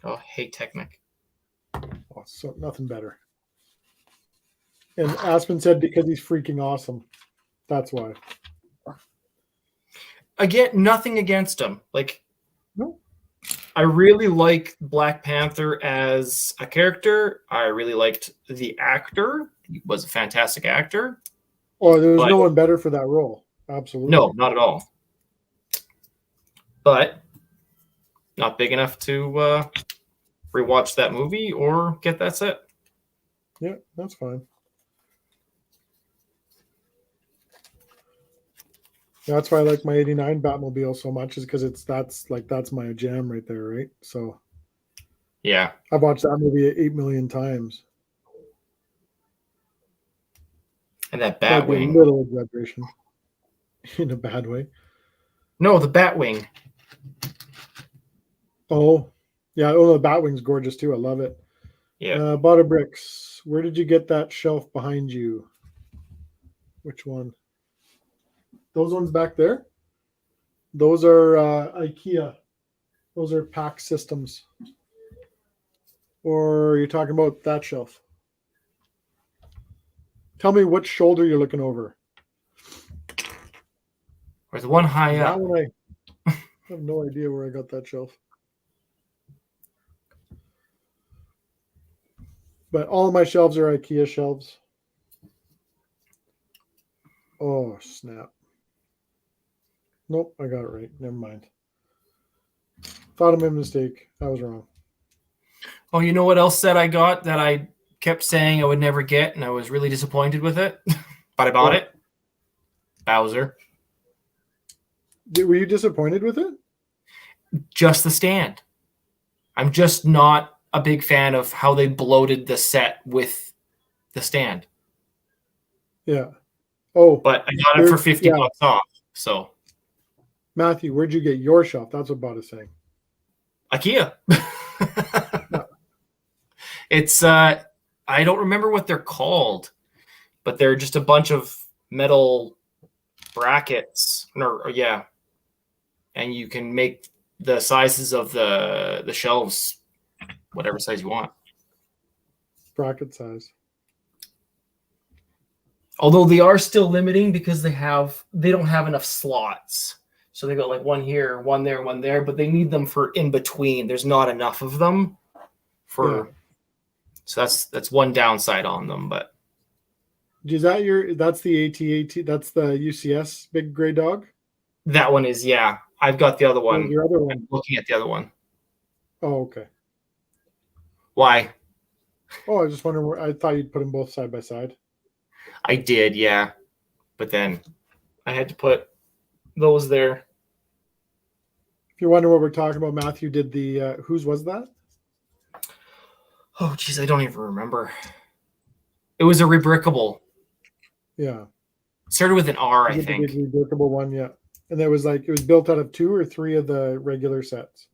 Oh, I hate Technic. Oh, so nothing better. And Aspen said because he's freaking awesome. That's why. Again, nothing against him. Like, No. I really like Black Panther as a character. I really liked the actor. He was a fantastic actor. Oh, there was But- no one better for that role. Absolutely. No, not at all. But not big enough to rewatch that movie or get that set. Yeah, that's fine. That's why I like my 89 Batmobile so much, is because that's my jam right there, right? So Yeah. I've watched that movie 8 million times. And that That'd be a Batwing. little exaggeration in a bad way. No, the Batwing. Oh, yeah. Oh, the Batwing's gorgeous too. I love it. Yeah. Butter Bricks. Where did you get that shelf behind you? Which one? those ones back there, those are IKEA. Those are pack systems. Or you're talking about that shelf? Tell me which shoulder you're looking over. Or the one high That up. one I have no idea where I got that shelf. But all of my shelves are IKEA shelves. Oh, snap. Nope, I got it right. Never mind. Thought I made a mistake. I was wrong. Oh, you know what else that I got that I kept saying I would never get, and I was really disappointed with it, but I bought it? Bowser. Were you disappointed with it? Just the stand. I'm just not a big fan of how they bloated the set with the stand. Yeah. Oh, But I got it for 50 bucks off. So Matthew, where'd you get your shelf? That's what Bot is saying. IKEA. It's I don't remember what they're called, but they're just a bunch of metal brackets. Yeah. And you can make the sizes of the shelves whatever size you want. Bracket size. Although they are still limiting because they don't have enough slots. So they got like one here, one there, but they need them for in between. There's not enough of them for so that's one downside on them, but Is that that's the AT-AT, that's the UCS big gray dog? that one is, yeah. I've got the other one. Your other one. I'm looking at the other one. Oh, okay. Why? Oh, I was just wondering where I thought you'd put them both side by side. I did, yeah. But then I had to put those there. If you're wondering what we're talking about, Matthew did the whose was that? Oh, geez, I don't even remember. It was a rebrickable. Yeah. It started with an R, I The think. big reworkable one, yeah. And there was it was built out of 2 or 3 of the regular sets.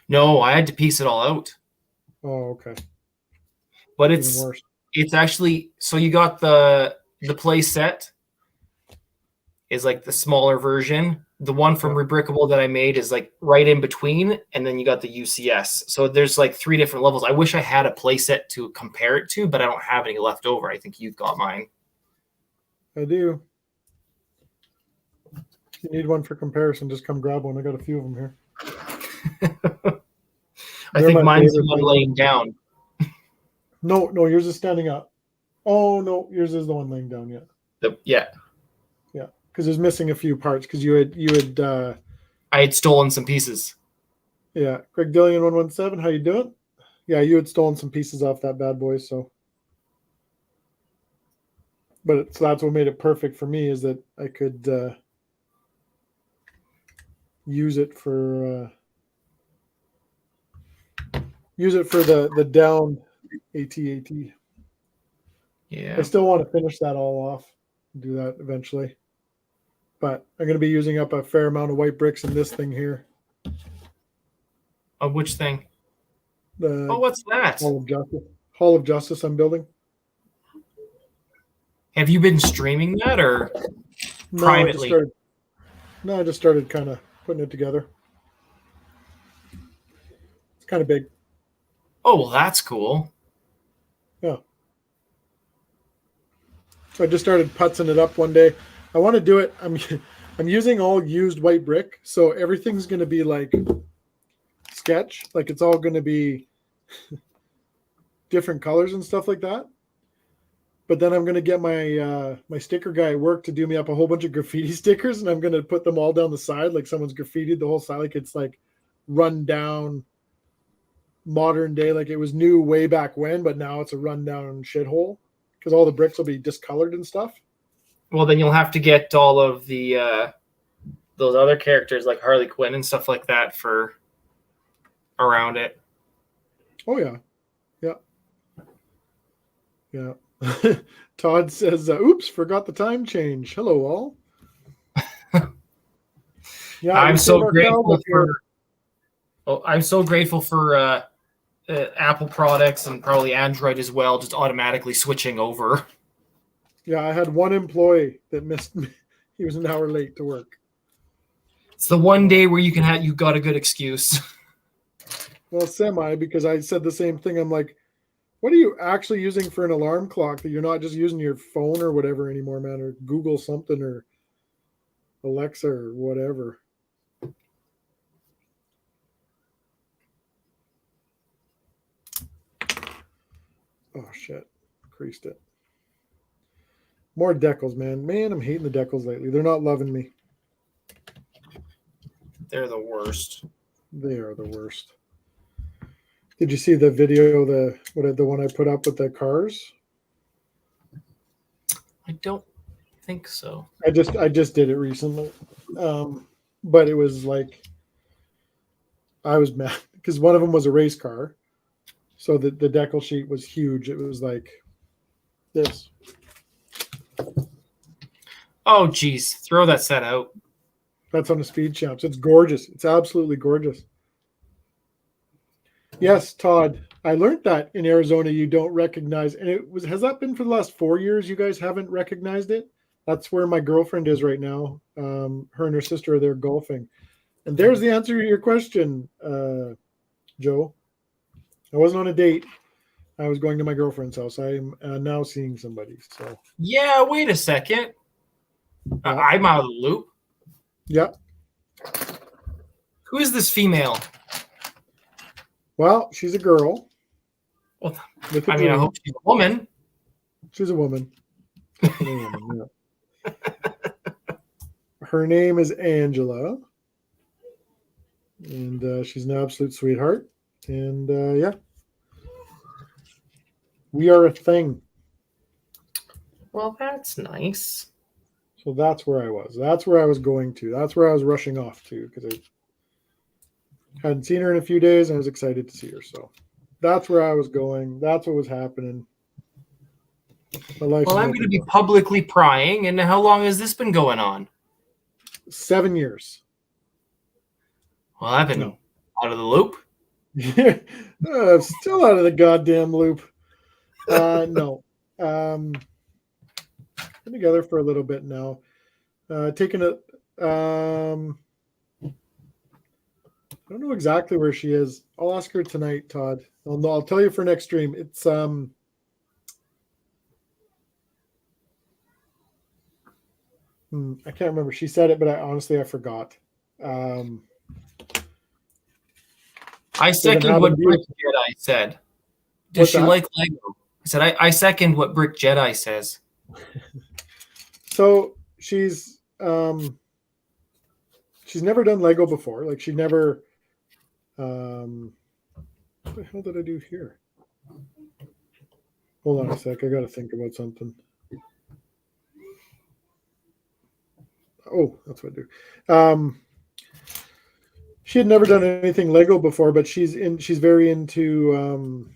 No, I had to piece it all out. Oh, okay. But Even it's worse. actually, so you got the play set is like the smaller version. The one from Rebrickable that I made is like right in between, and then you got the UCS. So there's like 3 different levels. I wish I had a play set to compare it to, but I don't have any left over. I think you've got mine. I do. If you need one for comparison, just come grab one. I got a few of them here. I They're think my mine's the favorite one thing. laying down. No, yours is standing up. Oh no, yours is the one laying down. Yeah, Yeah. because there's missing a few parts. Because you had I had stolen some pieces. yeah, Greg Dillion 117. How you doing? Yeah, you had stolen some pieces off that bad boy. So, but so that's what made it perfect for me is that I could use it for the down AT-AT. Yeah. I still want to finish that all off, do that eventually. But I'm going to be using up a fair amount of white bricks in this thing here. Of which thing? The Oh, what's that? Hall of Justice I'm building. Have you been streaming that or No, privately? I just started kind of putting it together. It's kind of big. Oh, well, that's cool. Yeah. So I just started putzing it up one day. I want to do it. I'm using all used white brick, so everything's going to be like sketch. Like it's all going to be different colors and stuff like that. But then I'm going to get my my sticker guy at work to do me up a whole bunch of graffiti stickers, and I'm going to put them all down the side like someone's graffitied the whole side, like it's like run down modern day, like it was new way back when, but now it's a rundown shithole because all the bricks will be discolored and stuff. Well, then you'll have to get all of the those other characters like Harley Quinn and stuff like that for around it. Oh yeah. Todd says, "Oops, forgot the time change." Hello, all. Yeah, I'm we so save our grateful calendar here. for. Oh, I'm so grateful for Apple products and probably Android as well, just automatically switching over. Yeah, I had one employee that missed me. He was an hour late to work. It's the one day where you got a good excuse. Well, semi, because I said the same thing. I'm like, what are you actually using for an alarm clock that you're not just using your phone or whatever anymore, man, or Google something or Alexa or whatever. Oh, shit. Creased it. More decals, man. Man, I'm hating the decals lately. They're not loving me. They're the worst. They are the worst. Did you see the video, the one I put up with the cars? I don't think so. I just did it recently. But it was like I was mad because one of them was a race car. So the decal sheet was huge. It was like this. Oh, geez. Throw that set out. That's on the Speed Champs. It's gorgeous. It's absolutely gorgeous. Yes, Todd. I learned that in Arizona you don't recognize, and has that been for the last 4 years? You guys haven't recognized it. That's where my girlfriend is right now. Her and her sister are there golfing, and there's the answer to your question, Joe. I wasn't on a date. I was going to my girlfriend's house. I am now seeing somebody. So Yeah, wait a second. I'm out of the loop. yeah. Who is this female? Well, she's a girl. Well, with a I mean, I dream. hope she's a woman. She's a woman. Definitely a woman, yeah. Her name is Angela, and she's an absolute sweetheart. And yeah, we are a thing. Well, that's nice. So that's where I was. That's where I was going to. That's where I was rushing off to because I hadn't seen her in a few days and I was excited to see her. So that's where I was going. That's what was happening. Well, I'm going to be publicly prying. And how long has this been going on? 7 years. Well, I've been out of the loop. I'm still out of the goddamn loop. No. Been together for a little bit now. Taking it. I don't know exactly where she is. I'll ask her tonight, Todd. I'll tell you for next stream. It's I can't remember. She said it, but I forgot. I second what Brick Jedi said. Does she like Lego? I said I second what Brick Jedi says. So she's never done Lego before. Like she never. What the hell did I do here? Hold on a sec. I got to think about something. Oh, that's what I do. She had never done anything Lego before, but she's very into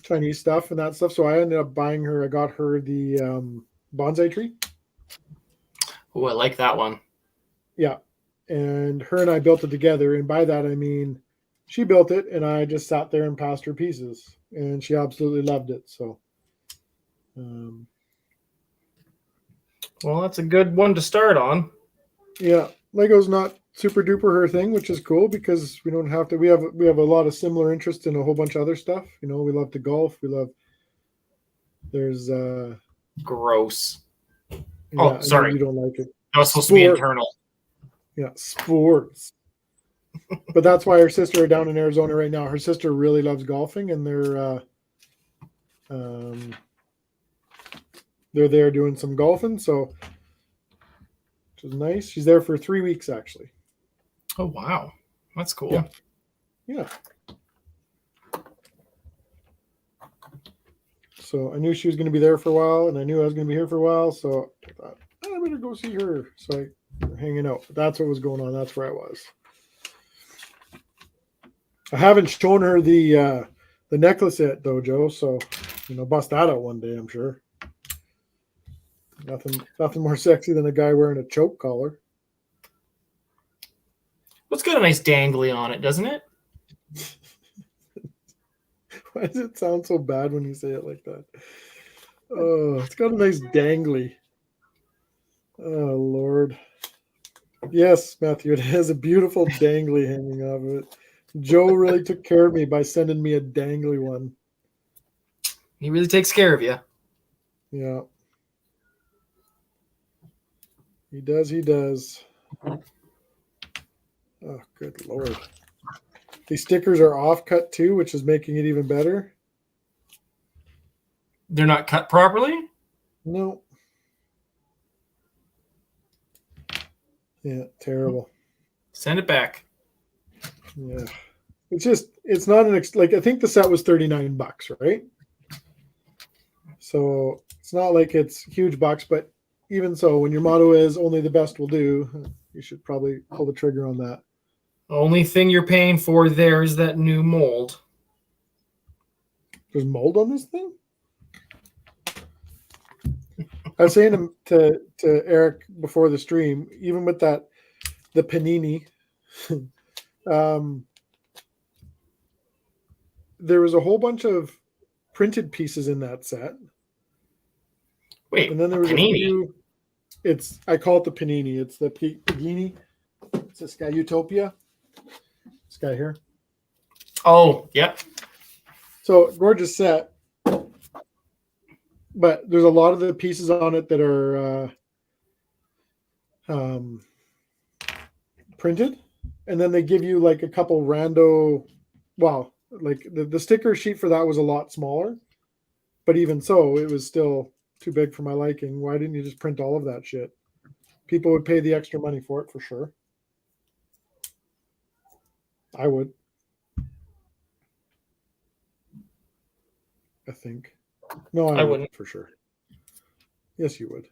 Chinese stuff and that stuff. So I ended up buying her. I got her the bonsai tree. Oh, I like that one. Yeah, and her and I built it together. And by that I mean she built it, and I just sat there and passed her pieces, and she absolutely loved it. So. Well, that's a good one to start on. Yeah, Lego's not super duper her thing, which is cool because we don't have to. We have a lot of similar interests in a whole bunch of other stuff. You know, we love to golf. We love. There's gross. Yeah, oh, sorry, you don't like it. That was supposed to be internal. Yeah, sports. But that's why her sister are down in Arizona right now. Her sister really loves golfing, and they're there doing some golfing, so which is nice. She's there for 3 weeks actually. Oh wow, that's cool. Yeah. So I knew she was going to be there for a while, and I knew I was going to be here for a while. So I thought I better go see her. So we're hanging out. But that's what was going on. That's where I was. I haven't shown her the necklace yet, though, Joe. So bust that out one day. I'm sure. Nothing more sexy than a guy wearing a choke collar. Well, it's got a nice dangly on it, doesn't it? Why does it sound so bad when you say it like that? Oh, it's got a nice dangly. Oh Lord. Yes, Matthew, it has a beautiful dangly hanging off of it. Joe really took care of me by sending me a dangly one. He really takes care of you. Yeah. He does, he does. Oh, good Lord. These stickers are off-cut too, which is making it even better. They're not cut properly? No. Yeah, terrible. Send it back. Yeah. It's not like I think the set was $39, right? So it's not like it's huge bucks, but even so, when your motto is only the best will do, you should probably pull the trigger on that. Only thing you're paying for there is that new mold. There's mold on this thing? I was saying to Eric before the stream, even with the panini, there was a whole bunch of printed pieces in that set. Wait, and then there was panini? a few. I call it the panini. It's the Pagini. It's this guy Utopia. This guy here. Oh, yep. So gorgeous set, but there's a lot of the pieces on it that are printed, and then they give you like a couple rando. Wow, like the sticker sheet for that was a lot smaller, but even so, it was still too big for my liking. Why didn't you just print all of that shit? People would pay the extra money for it for sure. I would. I think. No, I wouldn't for sure. Yes, you would.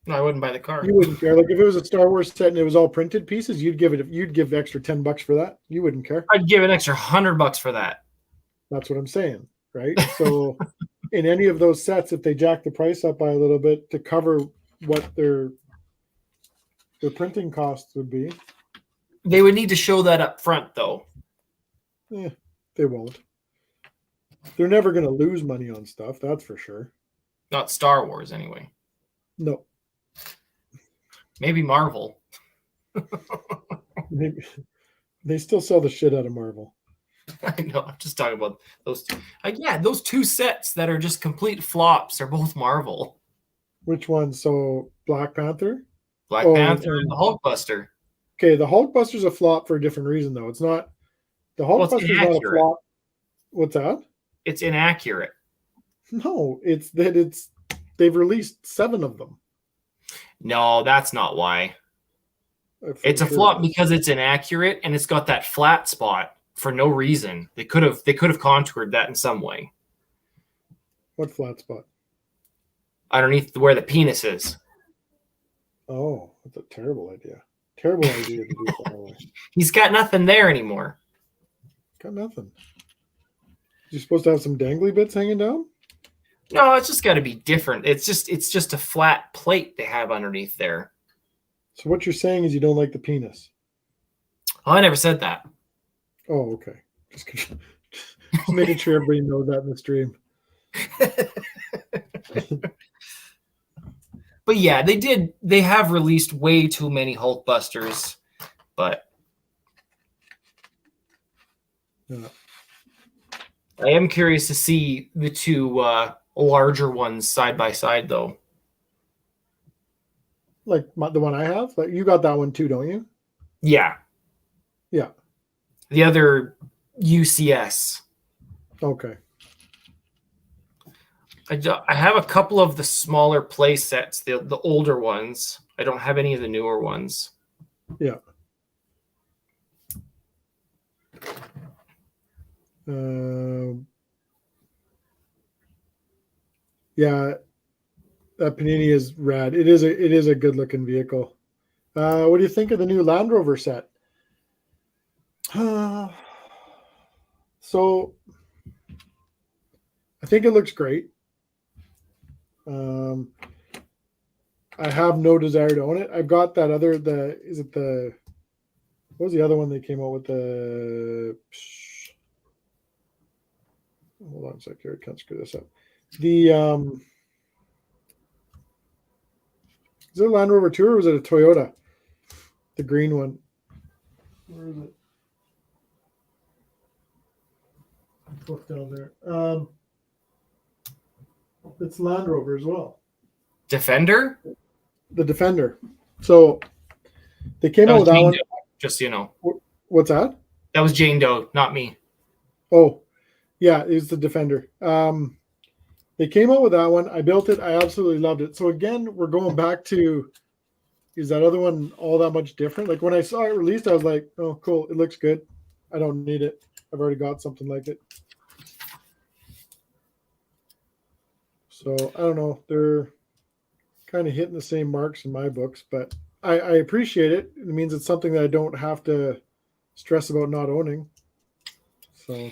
No, I wouldn't buy the card. You wouldn't care. Like if it was a Star Wars set and it was all printed pieces, you'd give the extra $10 for that. You wouldn't care. I'd give an extra $100 for that. That's what I'm saying, right? So in any of those sets, if they jack the price up by a little bit to cover what their printing costs would be, they would need to show that up front, though. They won't. They're never going to lose money on stuff, that's for sure. Not Star Wars, anyway. No. Maybe Marvel. Maybe. They still sell the shit out of Marvel. I know. I'm just talking about those two. Those two sets that are just complete flops are both Marvel. Which one? So Black Panther? Black Panther and the Hulkbuster. Okay, the Hulkbuster's a flop for a different reason, though. It's not. The Hulkbuster's not a flop. What's that? It's inaccurate. No, it's that they've released 7 of them. No, that's not why. It's a flop because it's inaccurate and it's got that flat spot for no reason. They could have contoured that in some way. What flat spot? Underneath where the penis is. Oh, that's a terrible idea. Terrible idea to do that way. He's got nothing there anymore. Got nothing. You're supposed to have some dangly bits hanging down? No, it's just got to be different. It's just a flat plate they have underneath there. So what you're saying is you don't like the penis? Oh, I never said that. Oh, okay. Just making sure everybody knows that in the stream. But yeah, they have released way too many Hulkbusters, but yeah. I am curious to see the two larger ones side by side, though. Like the one I have? Like you got that one too, don't you? Yeah. Yeah. The other UCS. Okay. I have a couple of the smaller play sets, the older ones. I don't have any of the newer ones. Yeah. Yeah, that Panini is rad. It is a good looking vehicle. What do you think of the new Land Rover set? So I think it looks great. I have no desire to own it. I've got that other what was the other one they came out with? Hold on a sec here. I can't screw this up. The Is it a Land Rover 2 or was it a Toyota? The green one. Where is it? Book down there. It's Land Rover as well. Defender? The Defender. So they came That out was with that Jane one. Doe, just so you know. What's that? That was Jane Doe, not me. Oh, yeah, it's the Defender. They came out with that one. I built it. I absolutely loved it. So again, we're going back to, is that other one all that much different? Like when I saw it released, I was like, oh, cool. It looks good. I don't need it. I've already got something like it. So I don't know. They're kind of hitting the same marks in my books, but I appreciate it. It means it's something that I don't have to stress about not owning. So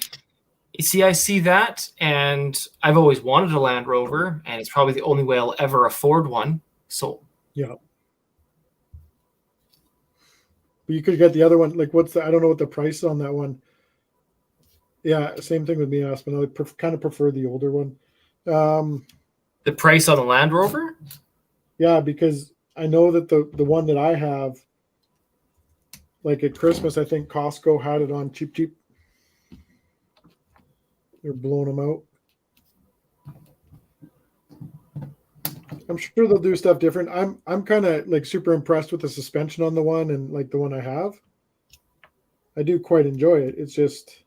You see, I see that, and I've always wanted a Land Rover, and it's probably the only way I'll ever afford one. So yeah. But you could get the other one. Like, I don't know what the price is on that one. Yeah, same thing with me, Aspen. I kind of prefer the older one. the price on the Land Rover? Yeah, because I know that the one that I have, like at Christmas, I think Costco had it on cheap. They're blowing them out. I'm sure they'll do stuff different. I'm kind of like super impressed with the suspension on the one and like the one I have. I do quite enjoy it. It's just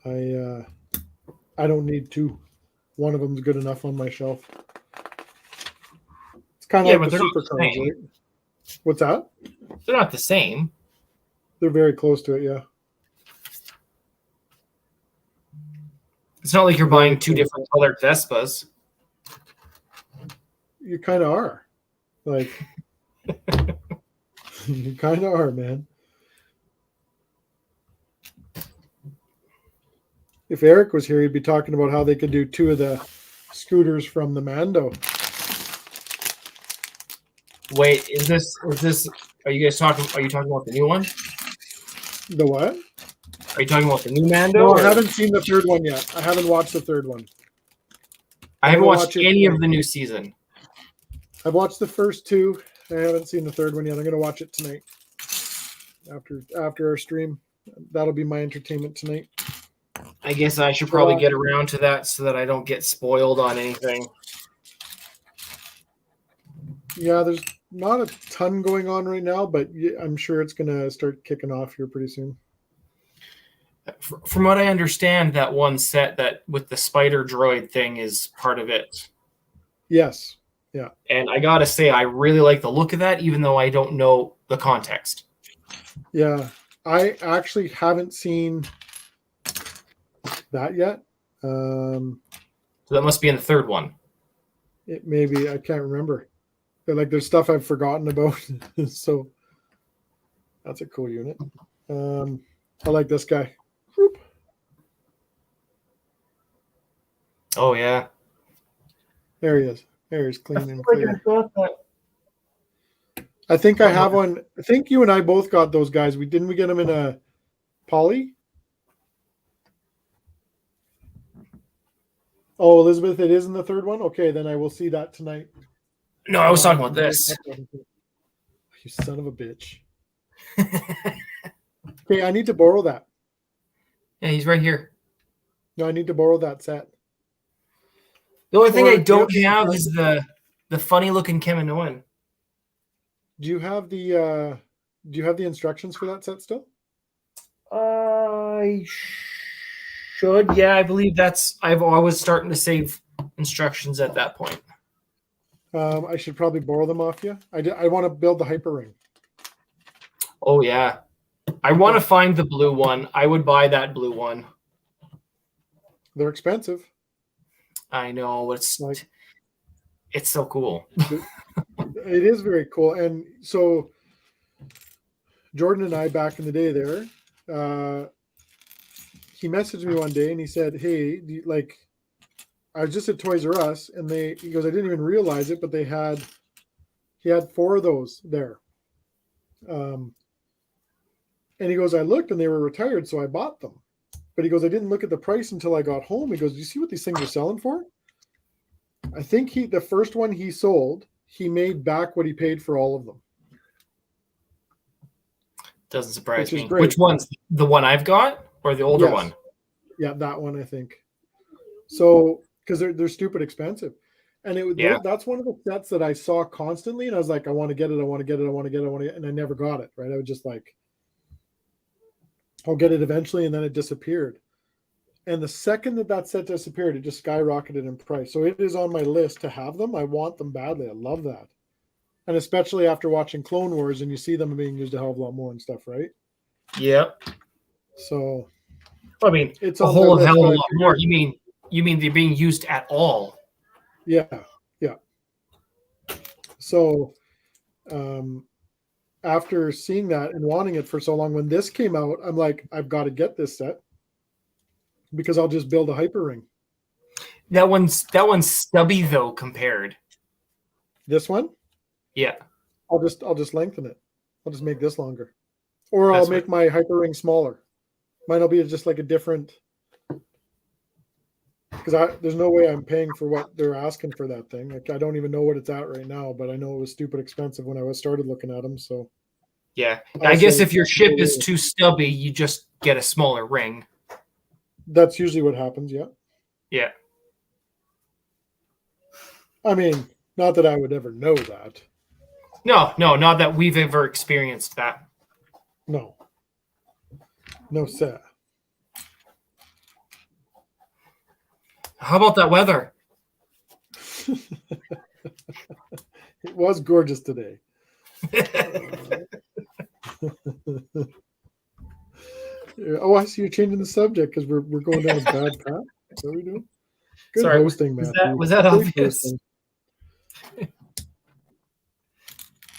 I don't need two. One of them's good enough on my shelf. It's kind of like the supercars, right? What's that? They're not the same. They're very close to it, yeah. It's not like you're buying two different colored Vespas. You kind of are. Like, you kind of are, man. If Eric was here, he'd be talking about how they could do two of the scooters from the Mando. Wait, are you talking about the new one? The what? Are you talking about the new Mando? No, I haven't seen the third one yet. I haven't watched the third one. I haven't watched any of the new season. I've watched the first two. I haven't seen the third one yet. I'm going to watch it tonight. After our stream. That'll be my entertainment tonight. I guess I should probably get around to that so that I don't get spoiled on anything. Yeah, there's not a ton going on right now, but I'm sure it's going to start kicking off here pretty soon. From what I understand, that one set that with the spider droid thing is part of it. Yes. Yeah. And I got to say, I really like the look of that, even though I don't know the context. Yeah. I actually haven't seen that yet. So that must be in the third one. It maybe, I can't remember. But like there's stuff I've forgotten about. So that's a cool unit. I like this guy. Whoop. Oh yeah. There he is. There he's clean and clear. I think I have one. I think you and I both got those guys. We get them in a poly. Oh, Elizabeth, it is in the third one? Okay, then I will see that tonight. No, I was talking about this. You son of a bitch. Okay, I need to borrow that. Yeah, he's right here. No, I need to borrow that set. The only thing I don't have is the funny looking Kaminoan. Do you have the instructions for that set still? I should. Yeah, I believe I was starting to save instructions at that point. I should probably borrow them off you. I want to build the hyper ring. Oh yeah, I want to find the blue one. I would buy that blue one. They're expensive. I know it's so cool. It is very cool. And so Jordan and I back in the day there, he messaged me one day and he said, "Hey, I was just at Toys R Us and he goes, I didn't even realize it, but he had 4 of those there. And he goes, I looked and they were retired, so I bought them. But he goes, I didn't look at the price until I got home. He goes, do you see what these things are selling for? I think the first one he sold, he made back what he paid for all of them. Doesn't surprise Which is me. great. Which one's the one I've got or the older Yes. one? Yeah, that one I think. So because they're stupid expensive, and that's one of the sets that I saw constantly, and I was like, I want to get it, I want to get it, I want to get it, and I never got it. Right, I was just like, I'll get it eventually, and then it disappeared. And the second that set disappeared, it just skyrocketed in price. So it is on my list to have them. I want them badly. I love that, and especially after watching Clone Wars, and you see them being used a hell of a lot more and stuff, right? Yeah. So I mean, it's a on whole my hell of a list, lot more. You mean they're being used at all? Yeah. So, after seeing that and wanting it for so long, when this came out, I'm like, I've got to get this set because I'll just build a hyper ring. That one's stubby though compared. This one? Yeah. I'll just lengthen it. I'll just make this longer, or I'll That's make my hyper ring smaller. Mine will be just like a different. Because there's no way I'm paying for what they're asking for that thing. Like I don't even know what it's at right now, but I know it was stupid expensive when I started looking at them. So yeah, I guess if your ship is too stubby, you just get a smaller ring. That's usually what happens. Yeah. Yeah. I mean, not that I would ever know that. No, not that we've ever experienced that. No, sir. How about that weather? It was gorgeous today. Oh, I see you're changing the subject because we're going down a bad path. That's what we do. Good Sorry, hosting, man. Was that obvious?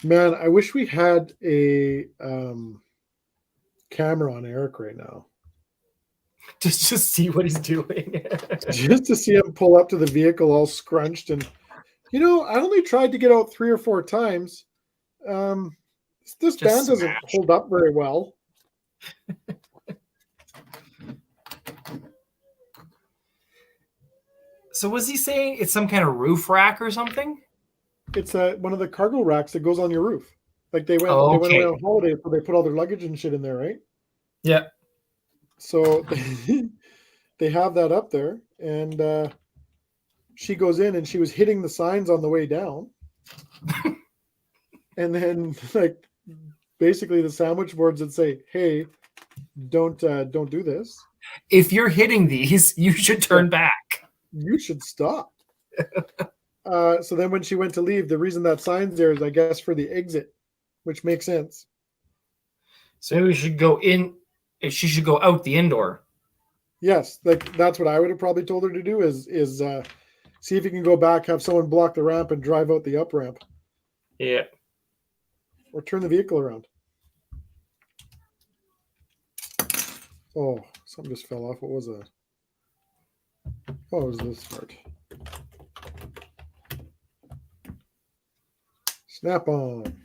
Man, I wish we had a camera on Eric right now. Just to see what he's doing. Just to see him pull up to the vehicle all scrunched. And, I only tried to get out 3 or 4 times. This band doesn't hold up very well. So was he saying it's some kind of roof rack or something? It's one of the cargo racks that goes on your roof. Like they went away on holiday, so they put all their luggage and shit in there, right? Yeah. So they have that up there, and she goes in and she was hitting the signs on the way down. And then like basically the sandwich boards that say, "Hey, don't do this. If you're hitting these, you should turn back. You should stop." So then when she went to leave, the reason that sign's there is, I guess, for the exit, which makes sense. So maybe we should go in. She should go out the indoor. Yes, like that's what I would have probably told her to do is see if you can go back, have someone block the ramp, and drive out the up ramp. Yeah. Or turn the vehicle around. Oh, something just fell off. What was that? Oh, it was this part. Snap on.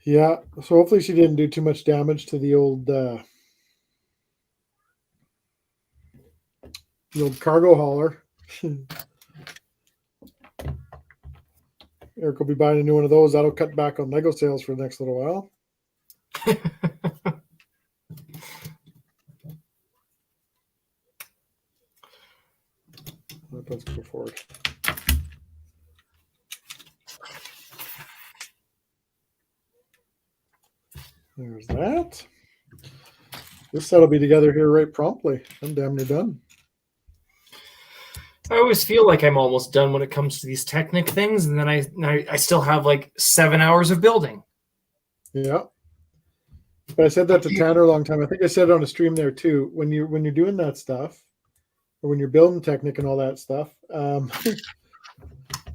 Yeah, so hopefully she didn't do too much damage to the old cargo hauler. Eric will be buying a new one of those. That'll cut back on Lego sales for the next little while. Let's go forward. There's that. This set will be together here right promptly. I'm damn near done. I always feel like I'm almost done when it comes to these Technic things, and then I still have like 7 hours of building. Yeah. But I said that to Tanner a long time. I think I said it on a stream there too. When you're doing that stuff, or when you're building Technic and all that stuff,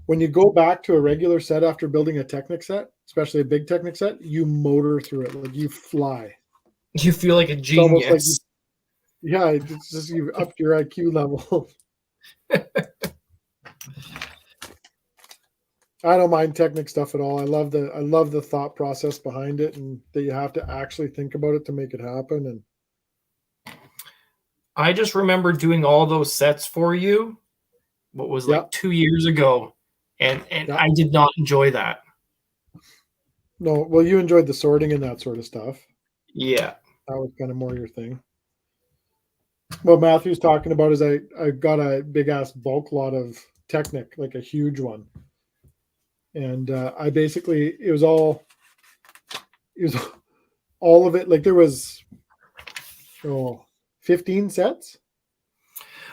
when you go back to a regular set after building a Technic set, especially a big Technic set, you motor through it like you fly. You feel like a genius. Like it's just you upped your IQ level. I don't mind Technic stuff at all. I love the thought process behind it, and that you have to actually think about it to make it happen. And I just remember doing all those sets for you, what was Yeah. like 2 years ago, and Yeah. I did not enjoy that. No, well, you enjoyed the sorting and that sort of stuff. Yeah. That was kind of more your thing. What Matthew's talking about is I got a big ass bulk lot of Technic, like a huge one, and I basically it was all of it. Like there was 15 sets.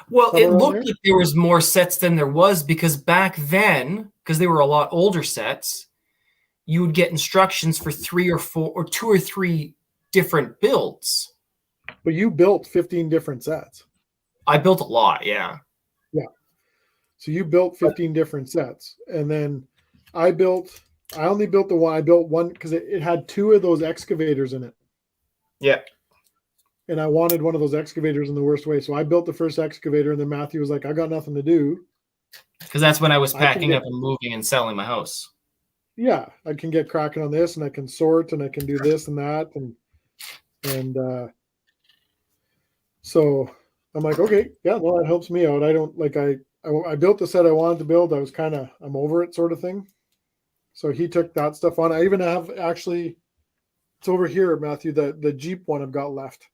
Well, Somewhere it around looked there? like there was more sets than there was because back then, because they were a lot older sets, you would get instructions for 3 or 4 or 2 or 3 different builds. But you built 15 different sets. I built a lot, yeah. So you built 15 different sets, and then I only built the one. I built one because it had 2 of those excavators in it. Yeah. And I wanted one of those excavators in the worst way. So I built the first excavator, and then Matthew was like, I got nothing to do. Because that's when I was I can packing get- up and moving and selling my house. Yeah, I can get cracking on this, and I can sort, and I can do this and that. And so I'm like, okay, yeah, well, that helps me out. I don't like, I built the set I wanted to build. I was I'm over it sort of thing. So he took that stuff on. I even have actually, it's over here, Matthew, the Jeep one I've got left.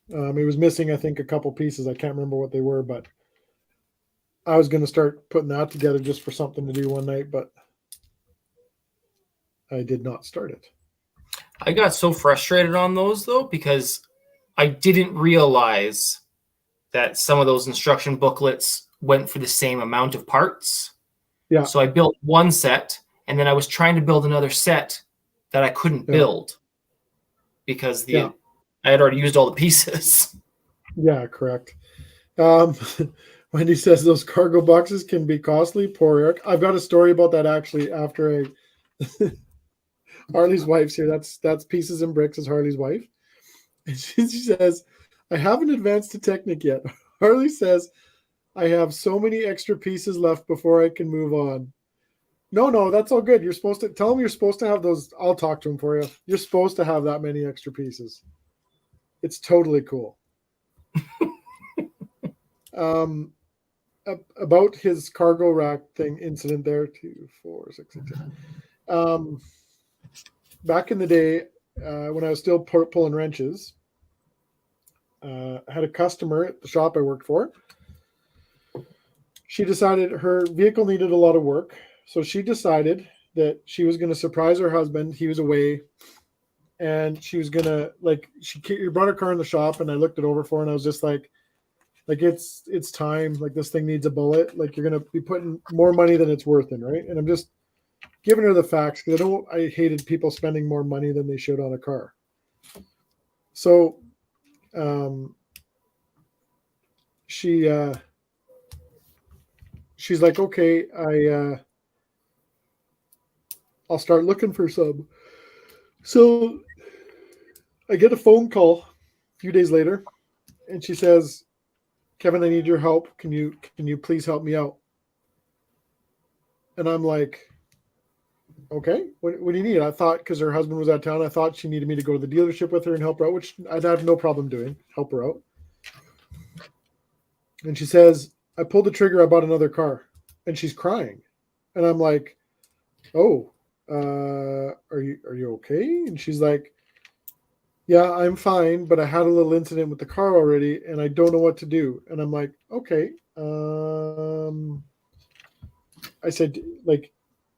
It was missing, I think, a couple pieces. I can't remember what they were, but I was going to start putting that together just for something to do one night, but I did not start it. I got so frustrated on those though because I didn't realize that some of those instruction booklets went for the same amount of parts. Yeah. So I built one set and then I was trying to build another set that I couldn't build because I had already used all the pieces. Yeah, correct. Wendy says those cargo boxes can be costly. Poor Eric. I've got a story about that actually after Harley's wife's here. That's Pieces and Bricks is Harley's wife. And she says, I haven't advanced to Technic yet. Harley says, I have so many extra pieces left before I can move on. No, that's all good. You're supposed to tell him you're supposed to have those. I'll talk to him for you. You're supposed to have that many extra pieces. It's totally cool. About his cargo rack thing incident there, 2, 4, 6, 10. Back in the day, when I was still pulling wrenches, I had a customer at the shop I worked for. She decided her vehicle needed a lot of work. So she decided that she was going to surprise her husband. He was away. And she was going to, she brought her car in the shop, and I looked it over for her, and I was just like, it's time. Like, this thing needs a bullet. Like, you're going to be putting more money than it's worth in, right? And I'm just giving her the facts because I hated people spending more money than they should on a car. So she's like, okay, I'll start looking for some. So I get a phone call a few days later, and she says, Kevin, I need your help. Can you please help me out? And I'm like, okay, what do you need? I thought, because her husband was out of town, I thought she needed me to go to the dealership with her and help her out, which I'd have no problem doing, help her out. And she says, I pulled the trigger, I bought another car. And she's crying. And I'm like, oh, are you okay? And she's like, yeah, I'm fine, but I had a little incident with the car already, and I don't know what to do. And I'm like, okay. I said, like,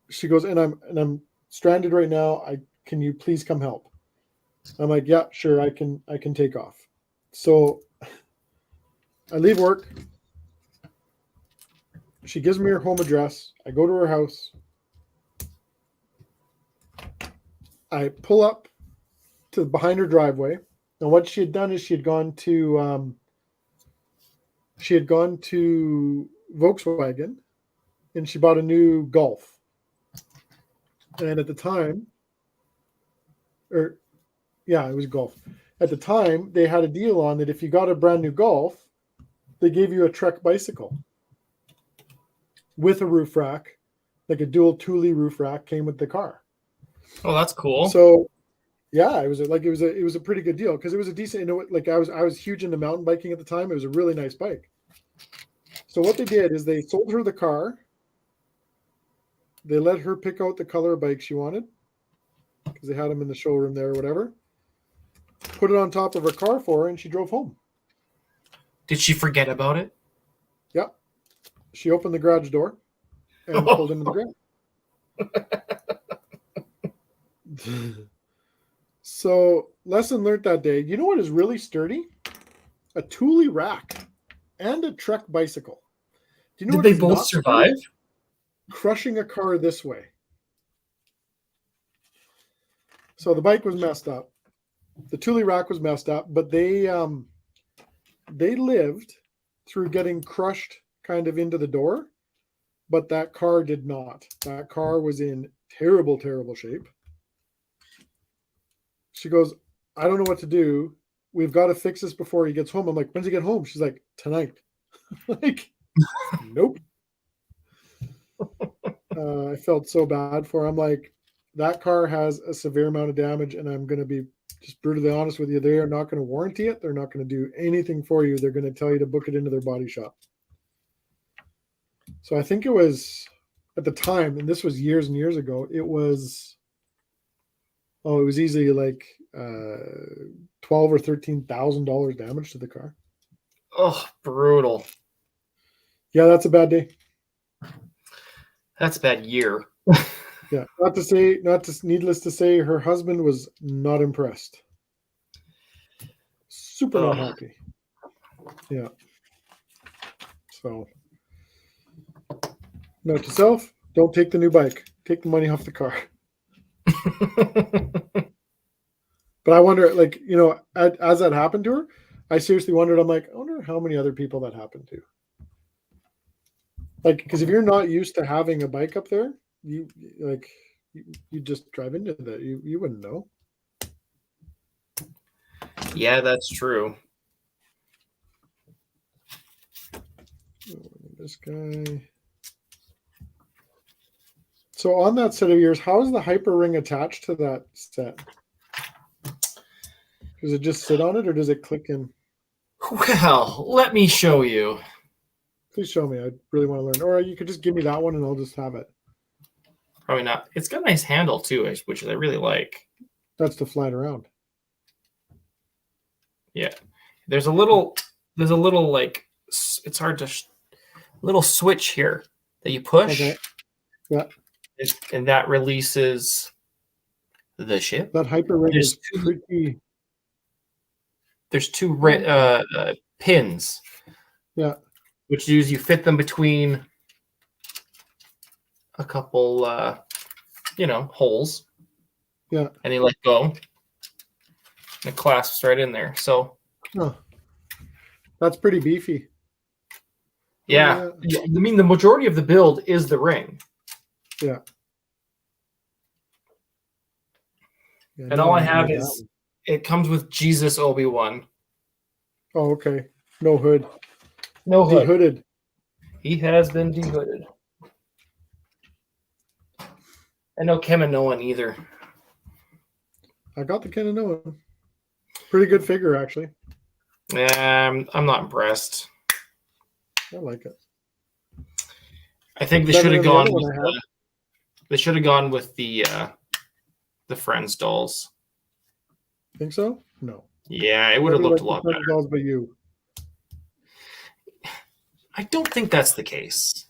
she goes, and I'm stranded right now. Can you please come help? I'm like, yeah, sure, I can take off. So I leave work. She gives me her home address. I go to her house. I pull up to behind her driveway. And what she had done is she had gone to Volkswagen, and she bought a new Golf. And at the time, it was Golf. At the time, they had a deal on that if you got a brand new Golf, they gave you a Trek bicycle with a roof rack, like a dual Thule roof rack came with the car. Oh, that's cool. So, yeah, it was a pretty good deal because it was a decent. Like I was huge into mountain biking at the time. It was a really nice bike. So what they did is they sold her the car. They let her pick out the color bike she wanted because they had them in the showroom there or whatever. Put it on top of her car for her, and she drove home. Did she forget about it? Yep. She opened the garage door and pulled into the garage. So, lesson learned that day. You know what is really sturdy? A Thule rack and a Trek bicycle. Do you know Did what they is both not survive? sturdy? Crushing a car this way. So the bike was messed up. The Thule rack was messed up, but they lived through getting crushed kind of into the door, but that car did not. That car was in terrible, terrible shape. She goes, I don't know what to do. We've got to fix this before he gets home. I'm like, when's he get home? She's like, tonight. Like, nope. I felt so bad for her. I'm like, that car has a severe amount of damage, and I'm going to be just brutally honest with you. They are not going to warranty it. They're not going to do anything for you. They're going to tell you to book it into their body shop. So I think it was at the time, and this was years and years ago, it was easily like $12,000 or $13,000 damage to the car. Oh, brutal. Yeah, that's a bad day. That's a bad year. Yeah, needless to say, her husband was not impressed. Super not happy. Yeah. So, note to self: don't take the new bike. Take the money off the car. But I wonder, like, you know, as that happened to her, I seriously wondered. I'm like, I wonder how many other people that happened to. Like, because if you're not used to having a bike up there, you just drive into that. You wouldn't know. Yeah, that's true. This guy. So on that set of yours, how is the hyper ring attached to that set? Does it just sit on it, or does it click in? Well, let me show you. Please show me. I really want to learn. Or you could just give me that one, and I'll just have it. Probably not. It's got a nice handle too, which I really like. That's to fly it around. Yeah, there's a little like it's hard to little switch here that you push. Okay. Yeah. And that releases the ship. That hyper ring is pretty. There's two pins. Yeah. Which you fit them between a couple, holes. Yeah. And they let go. And it clasps right in there. So. Oh, that's pretty beefy. Yeah. I mean, the majority of the build is the ring. Yeah. And all I have is it comes with Jesus Obi-Wan. Oh, okay. No hood. No hood. Dehooded. He has been dehooded. And no Kaminoan either. I got the Kaminoan. Pretty good figure, actually. I'm not impressed. I like it. I think they should have gone. They should have gone with the Friends dolls. Think so? No. Yeah, it would have looked a lot better. Dolls, but you. I don't think that's the case.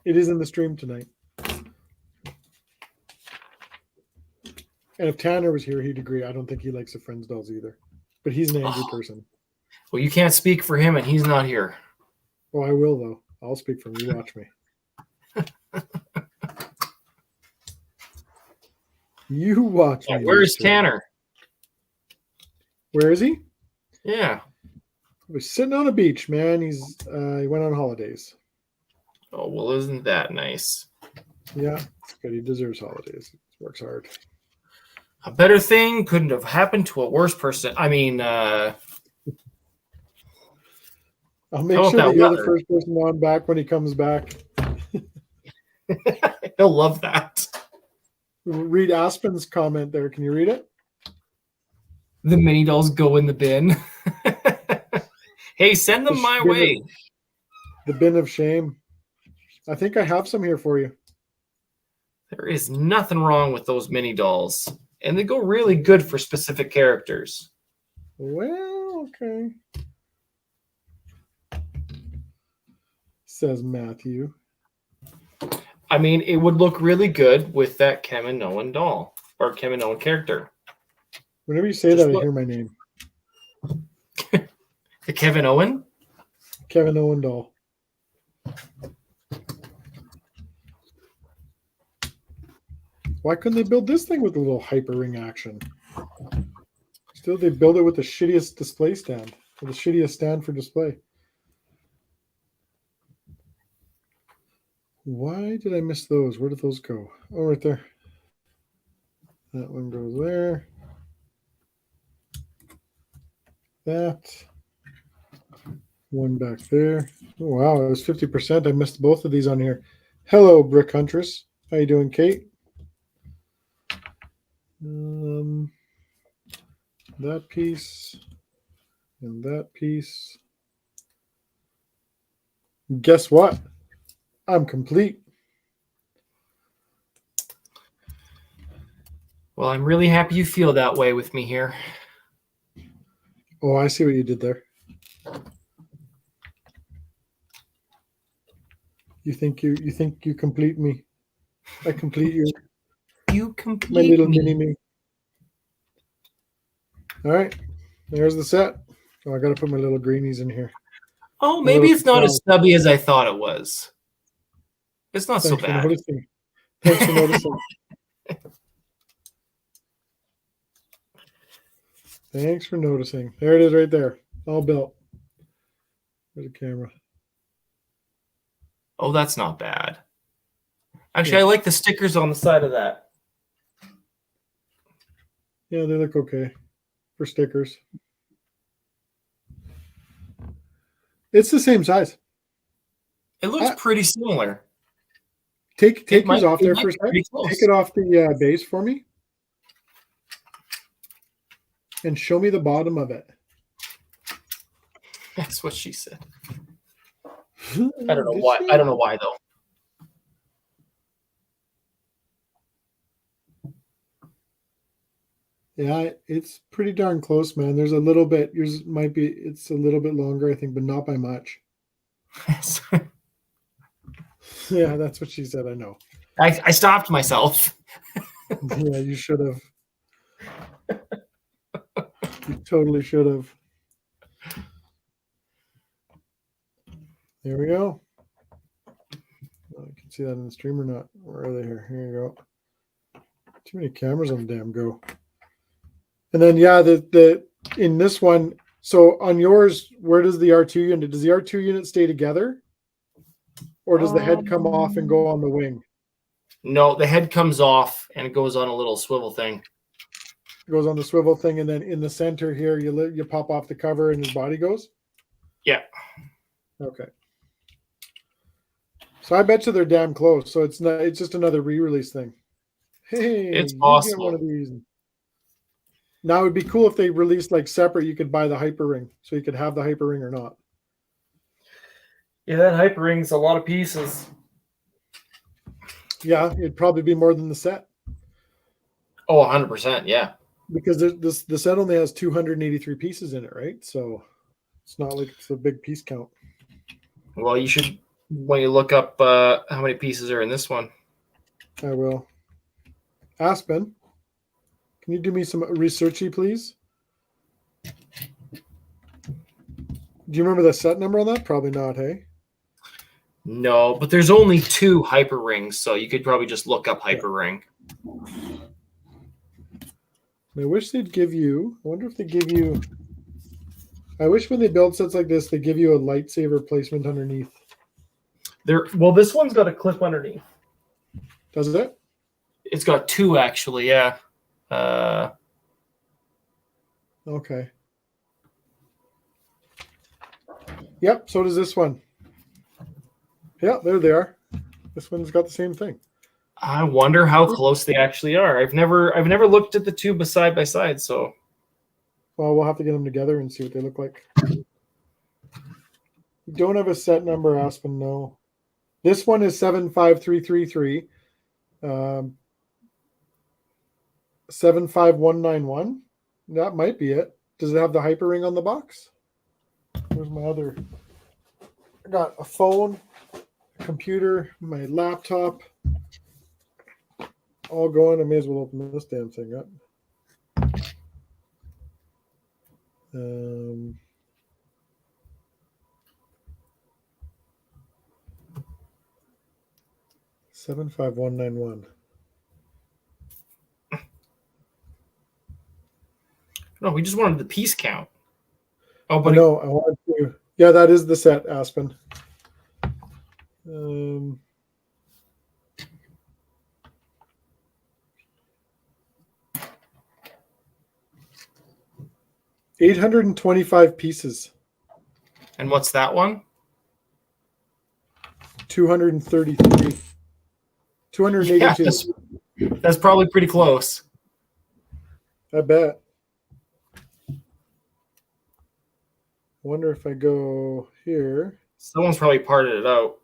It is in the stream tonight. And if Tanner was here, he'd agree. I don't think he likes the Friends dolls either. But he's an angry person. Well, you can't speak for him, and he's not here. Oh, I will, though. I'll speak for him. You watch me. You watch me. Where's Tanner? Where is he? Yeah. He was sitting on a beach, man. He went on holidays. Oh, well, isn't that nice? Yeah, it's good. He deserves holidays. He works hard. A better thing couldn't have happened to a worse person. I mean, I'll make sure that you're the first person on back when he comes back. He'll love that. Read Aspen's comment there. Can you read it? The mini dolls go in the bin. Hey, send them my way. The bin of shame. I think I have some here for you. There is nothing wrong with those mini dolls, and they go really good for specific characters. Well, okay. Says Matthew. I mean, it would look really good with that Kaminoan doll or Kaminoan character. Whenever you say Just that, look. I hear my name. The Kevin Owen? Kevin Owen doll. Why couldn't they build this thing with a little hyper ring action? Still, they build it with the shittiest display stand, or the shittiest stand for display. Why did I miss those? Where did those go? Oh, right there. That one goes there. That. One back there. Oh, wow, it was 50%. I missed both of these on here. Hello, Brick Huntress. How you doing, Kate? That piece and that piece. Guess what? I'm complete. Well, I'm really happy you feel that way with me here. Oh, I see what you did there. You think you complete me. I complete you. You My complete little me. mini me. All right. There's the set. Oh, I got to put my little greenies in here. Oh, maybe little it's not as clown. stubby as I thought it was. It's not so Thanks for bad. noticing. Thanks for noticing. Thanks for noticing. There it is right there. All built. There's a camera. Oh, that's not bad. Actually, Yeah. I like the stickers on the side of that. Yeah, they look okay for stickers. It's the same size. It looks Ah. pretty similar. Take It might- yours off it there might for a be sec. pretty close. Take it off the base for me. And show me the bottom of it. That's what she said. I I don't know why. I don't know why though. Yeah, it's pretty darn close, man. There's a little bit. Yours might be. It's a little bit longer, I think, but not by much. Yeah, that's what she said. I know. I stopped myself. Yeah, you should have. You totally should have. There we go. Oh, you can see that in the stream or not. Where are they here? Here you go. Too many cameras on the damn go. And then yeah, the in this one, so on yours, where does the R2 unit? Does the R2 unit stay together? Or does the head come off and go on the wing? No, the head comes off and it goes on a little swivel thing. It goes on the swivel thing, and then in the center here, you pop off the cover and his body goes? Yeah. Okay. So I bet you they're damn close. So it's not. It's just another re-release thing. Hey, It's you possible. get one of these. Now it'd be cool if they released like separate. You could buy the hyper ring, so you could have the hyper ring or not. Yeah, that hyper ring's a lot of pieces. Yeah, it'd probably be more than the set Oh, 100%. Yeah. because the set only has 283 pieces in it, right? So it's not like it's a big piece count. Well, you should, when you look up how many pieces are in this one. I will. Aspen, can you do me some researchy, please? Do you remember the set number on that? Probably not, hey? No, but there's only 2 hyper rings, so you could probably just look up hyper ring. I wish they'd give you. I wonder if they give you. I wish when they build sets like this, they give you a lightsaber placement underneath. Well, this one's got a clip underneath. Does it? It's got 2 actually, yeah. Okay. Yep. So does this one. Yeah, there they are. This one's got the same thing. I wonder how close they actually are. I've never looked at the 2 side by side, so Well, we'll have to get them together and see what they look like. We don't have a set number, Aspen. No. This one is 75333. 75191. That might be it. Does it have the hyperring on the box? Where's my other? I got a phone, a computer, my laptop, all going. I may as well open this damn thing up. Um, Seven 5191. No, we just wanted the piece count. Oh, But but no, I wanted to. Yeah, that is the set, Aspen. 825 pieces. And what's that one? 233. 282. Yeah, that's probably pretty close. I bet. Wonder if I go here. Someone's probably parted it out.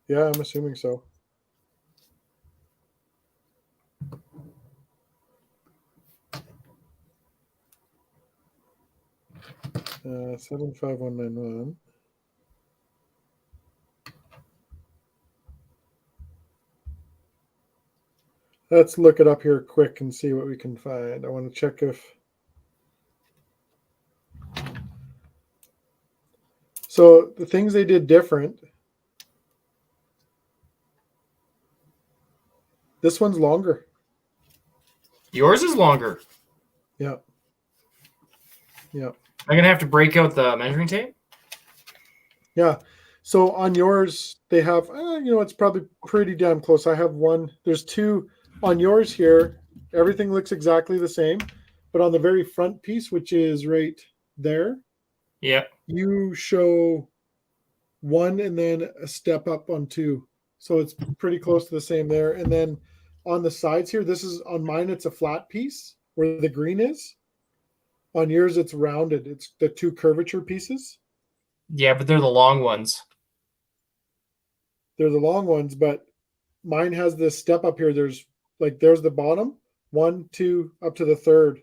Yeah, I'm assuming so. Uh, 75191. Let's look it up here quick and see what we can find. I want to check if. So the things they did different. This one's longer. Yours is longer. Yeah. Yeah. I'm gonna have to break out the measuring tape. Yeah. So on yours, they have, it's probably pretty damn close. I have one. There's two on yours here. Everything looks exactly the same. But on the very front piece, which is right there, Yeah. you show one and then a step up on two. So it's pretty close to the same there. And then on the sides here, this is on mine, it's a flat piece where the green is. On yours, it's rounded. It's the two curvature pieces. Yeah, but they're the long ones. They're the long ones, but mine has this step up here. There's the bottom, 1, 2, up to the third.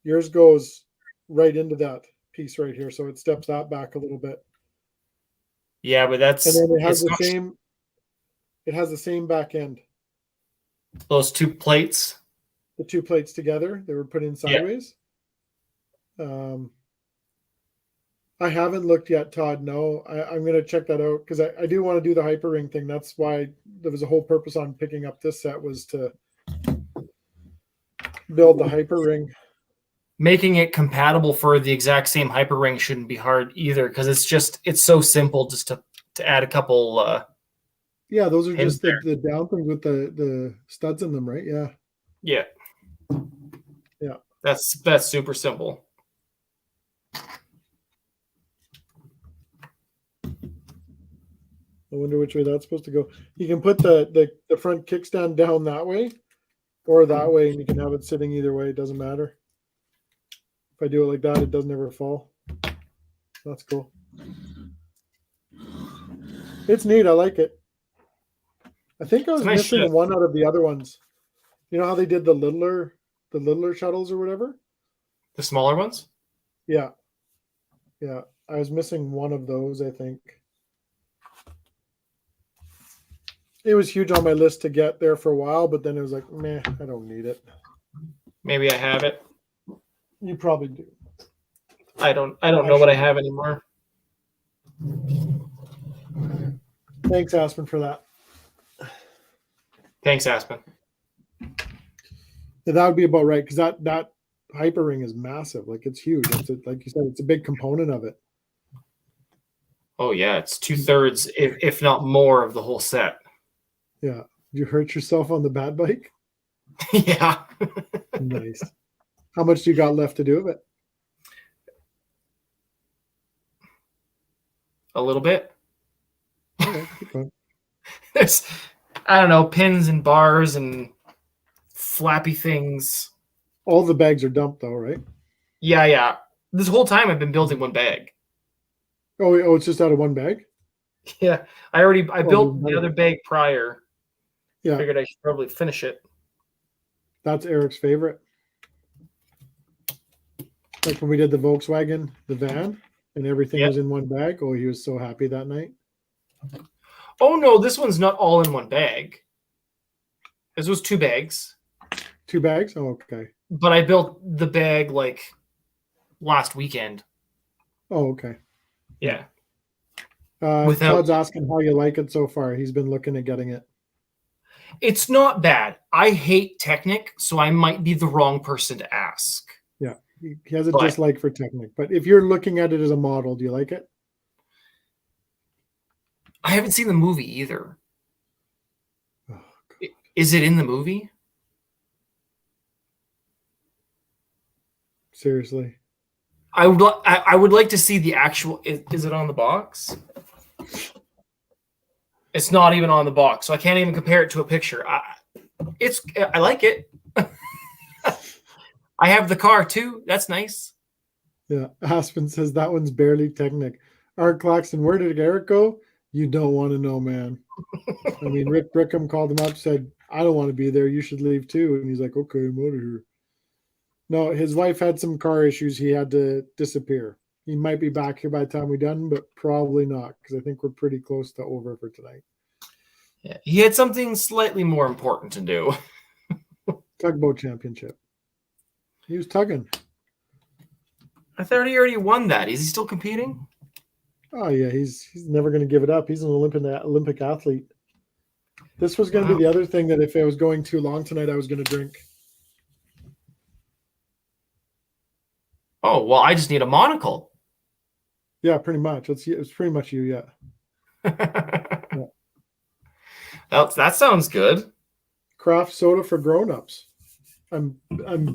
Yours goes right into that piece right here. So it steps that back a little bit. Yeah, but that's And then it has the same back end. those two plates. The two plates together, they were put in sideways. I haven't looked yet, Todd. No, I'm going to check that out because I do want to do the hyperring thing. That's why there was a whole purpose on picking up this set was to build the hyperring. Making it compatible for the exact same hyperring shouldn't be hard either because it's so simple just to add a couple. Yeah, those are just the down things with the studs in them, right? Yeah. Yeah. Yeah. That's super simple. I wonder which way that's supposed to go. You can put the front kickstand down that way or that way, and you can have it sitting either way. It doesn't matter. If I do it like that, it doesn't ever fall. That's cool. It's neat. I like it. I think I was missing one out of the other ones. You know how they did the littler shuttles or whatever? The smaller ones? Yeah. Yeah. I was missing one of those, I think. It was huge on my list to get there for a while, but then it was like, meh, I don't need it. Maybe I have it. You probably do. I don't know what I have anymore. Thanks, Aspen, for that. Thanks, Aspen. That would be about right because that hyperring is massive. Like it's huge. Like you said, it's a big component of it. Oh yeah, it's 2/3, if not more, of the whole set. Yeah. Did you hurt yourself on the bad bike? Yeah. Nice. How much do you got left to do of it? A little bit. Okay, keep going. There's, I don't know, pins and bars and flappy things. All the bags are dumped though, right? Yeah. This whole time I've been building one bag. Oh, it's just out of one bag. Yeah, I built the nice. other bag prior. Yeah, Figured I should probably finish it. that's Eric's favorite. Like when we did the Volkswagen, the van, and everything Yep. was in one bag. Oh, he was so happy that night. Oh no, this one's not all in one bag. This was 2 bags. 2 bags? Oh, okay. But I built the bag like last weekend. Oh, okay. Yeah. Todd's asking how you like it so far. He's been looking at getting it. It's not bad. I hate Technic, so I might be the wrong person to ask. Yeah, he has a dislike for Technic. But if you're looking at it as a model, do you like it? I haven't seen the movie either. Oh, is it in the movie? Seriously. I would like to see the actual. Is it on the box? It's not even on the box, so I can't even compare it to a picture. I like it. I have the car too. That's nice. Yeah, Aspen says that one's barely Technic. Art Claxton, where did Eric go? You don't want to know, man. I mean, Rick Brickham called him up, said, I don't want to be there. You should leave too. And he's like, okay, I'm out of here. No, his wife had some car issues. He had to disappear. He might be back here by the time we're done, but probably not because I think we're pretty close to over for tonight. Yeah, he had something slightly more important to do. Tugboat championship. He was tugging. I thought he already won that. Is he still competing? Oh yeah, he's never going to give it up. He's an Olympic athlete. This was going to be the other thing that if it was going too long tonight, I was going to drink. Oh well, I just need a monocle. Yeah, pretty much. It's pretty much you. Yeah. Yeah. That sounds good. Craft soda for grown-ups. I'm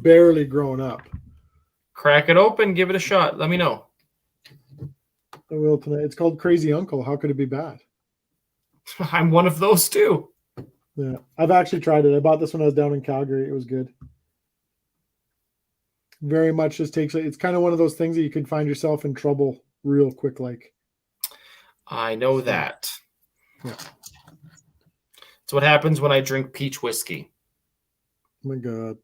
barely grown up. Crack it open, give it a shot. Let me know. I will tonight. It's called Crazy Uncle. How could it be bad? I'm one of those too. Yeah, I've actually tried it. I bought this when I was down in Calgary. It was good. Very much just takes it. It's kind of one of those things that you can find yourself in trouble real quick. Like I know that. Yeah. It's what happens when I drink peach whiskey. Oh my god.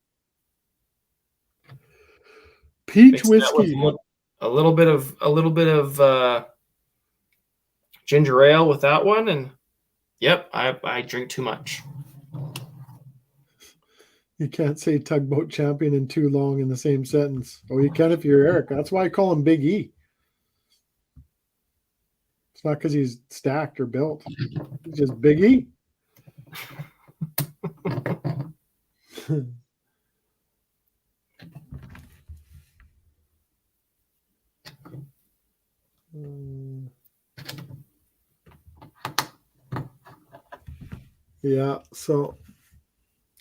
Peach whiskey. A little bit of ginger ale with that one, and yep, I drink too much. You can't say tugboat champion in too long in the same sentence. Oh, you can if you're Eric. That's why I call him Big E. It's not because he's stacked or built. He's just Big E. Yeah, so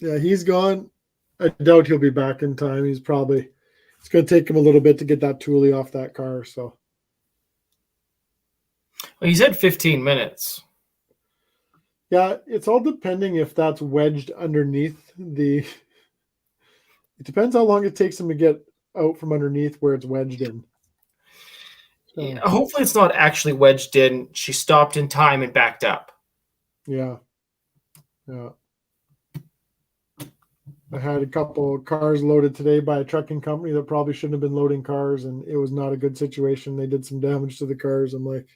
yeah, he's gone. I doubt he'll be back in time. It's going to take him a little bit to get that Thule off that car. So, well, he said 15 minutes. Yeah, it's all depending if that's wedged underneath the. It depends how long it takes him to get out from underneath where it's wedged in. So, yeah, hopefully, it's not actually wedged in. She stopped in time and backed up. Yeah. I had a couple of cars loaded today by a trucking company that probably shouldn't have been loading cars, and it was not a good situation. They did some damage to the cars. I'm like,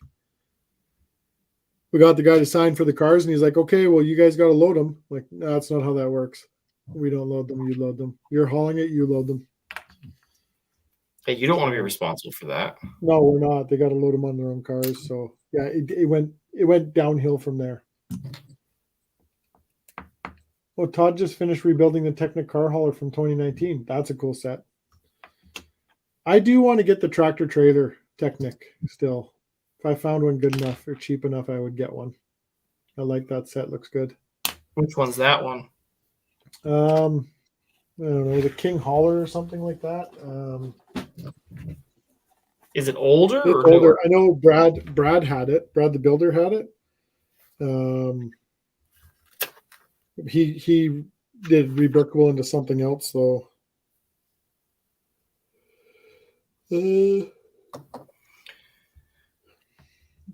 we got the guy to sign for the cars, and he's like, okay, well, you guys got to load them. I'm like, no, that's not how that works. We don't load them. You load them. You're hauling it. You load them. Hey, you don't want to be responsible for that. No, we're not. They got to load them on their own cars. So yeah, it went downhill from there. Oh, Todd just finished rebuilding the Technic car hauler from 2019. That's a cool set. I do want to get the tractor trailer Technic still. If I found one good enough or cheap enough, I would get one. I like that set. Looks good. Which one's that one? I don't know, the King Hauler or something like that. Is it older or older? newer? I know Brad had it. Brad the Builder had it. He did rebrickable into something else though.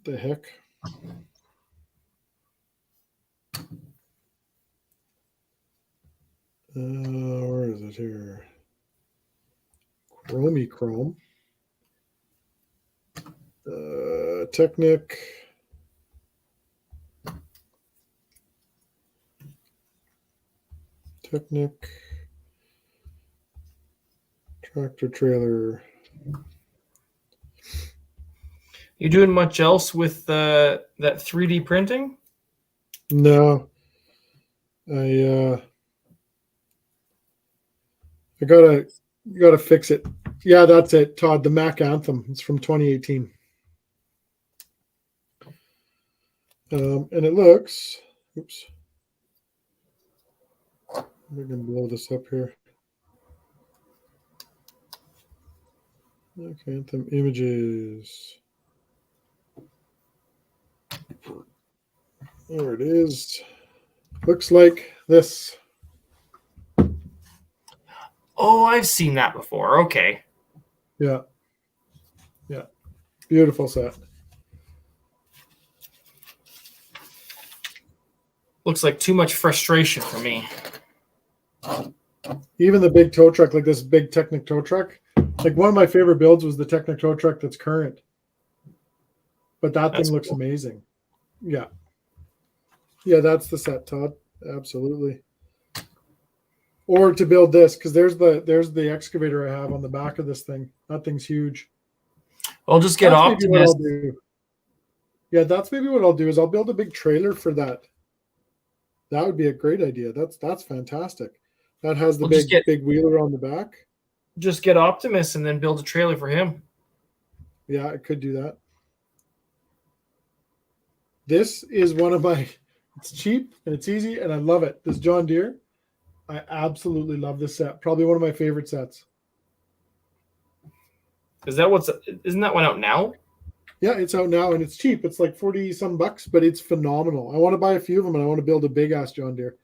The heck? Where is it here? Chrome. Technic. Tractor trailer. You doing much else with that 3D printing? No. I gotta fix it. Yeah, that's it, Todd. The Mac Anthem. It's from 2018. And it looks. Oops. We're gonna blow this up here. Mac Anthem images. There it is. Looks like this. Oh, I've seen that before. Okay. Yeah. Beautiful set. Looks like too much frustration for me. Even the big tow truck, like this big Technic tow truck, like one of my favorite builds was the Technic tow truck that's current. But that thing looks amazing. Yeah, that's the set, Todd. Absolutely. Or to build this, because there's the excavator I have on the back of this thing. That thing's huge. I'll just get Optimus. Yeah, that's maybe what I'll do is I'll build a big trailer for that. That would be a great idea. That's fantastic. That has the big wheeler on the back. Just get Optimus and then build a trailer for him. Yeah, I could do that. This is one of my. It's cheap and it's easy and I love it. This John Deere, I absolutely love this set. Probably one of my favorite sets. Isn't that one out now? Yeah, it's out now and it's cheap. It's like 40 some bucks, but it's phenomenal. I want to buy a few of them and I want to build a big ass John Deere.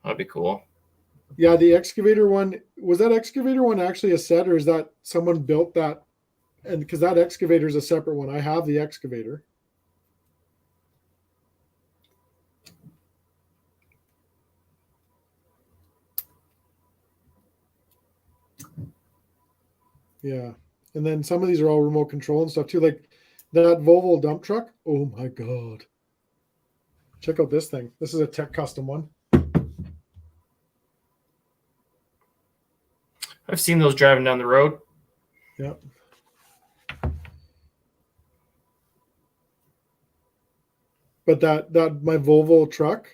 That'd be cool. Yeah, the excavator one, was that excavator one actually a set or is that someone built that? And because that excavator is a separate one. I have the excavator. Yeah. And then some of these are all remote control and stuff too. Like that Volvo dump truck. Oh my God. Check out this thing. This is a Tech Custom one. I've seen those driving down the road. Yep. But that my Volvo truck,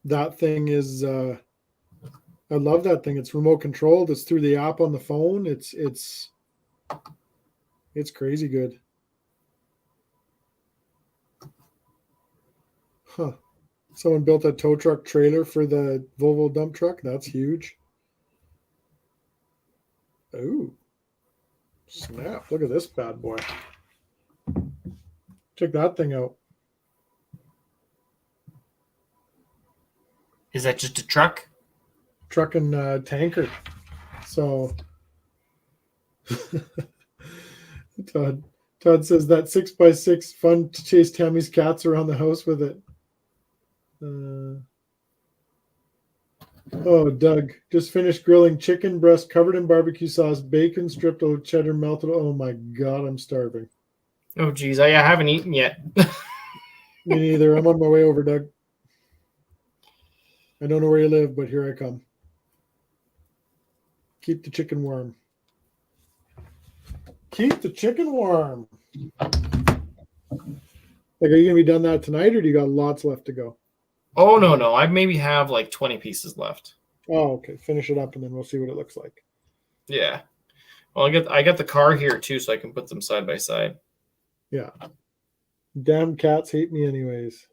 that thing is I love that thing. It's remote controlled. It's through the app on the phone. It's crazy good. Huh. Someone built a tow truck trailer for the Volvo dump truck. That's huge. Ooh. Snap. Look at this bad boy. Check that thing out. Is that just a truck? Truck and tanker. So Todd says that 6x6 fun to chase Tammy's cats around the house with it. Oh, Doug just finished grilling chicken breast covered in barbecue sauce, bacon stripped with cheddar melted. Oh my God, I'm starving. Oh geez, I haven't eaten yet. Me neither. I'm on my way over, Doug. I don't know where you live, but here I come. Keep the chicken warm. Keep the chicken warm. Like, are you gonna be done that tonight, or do you got lots left to go? Oh no, I maybe have like 20 pieces left. Oh, okay. Finish it up, and then we'll see what it looks like. Yeah. Well, I got the car here too, so I can put them side by side. Yeah. Damn cats hate me anyways.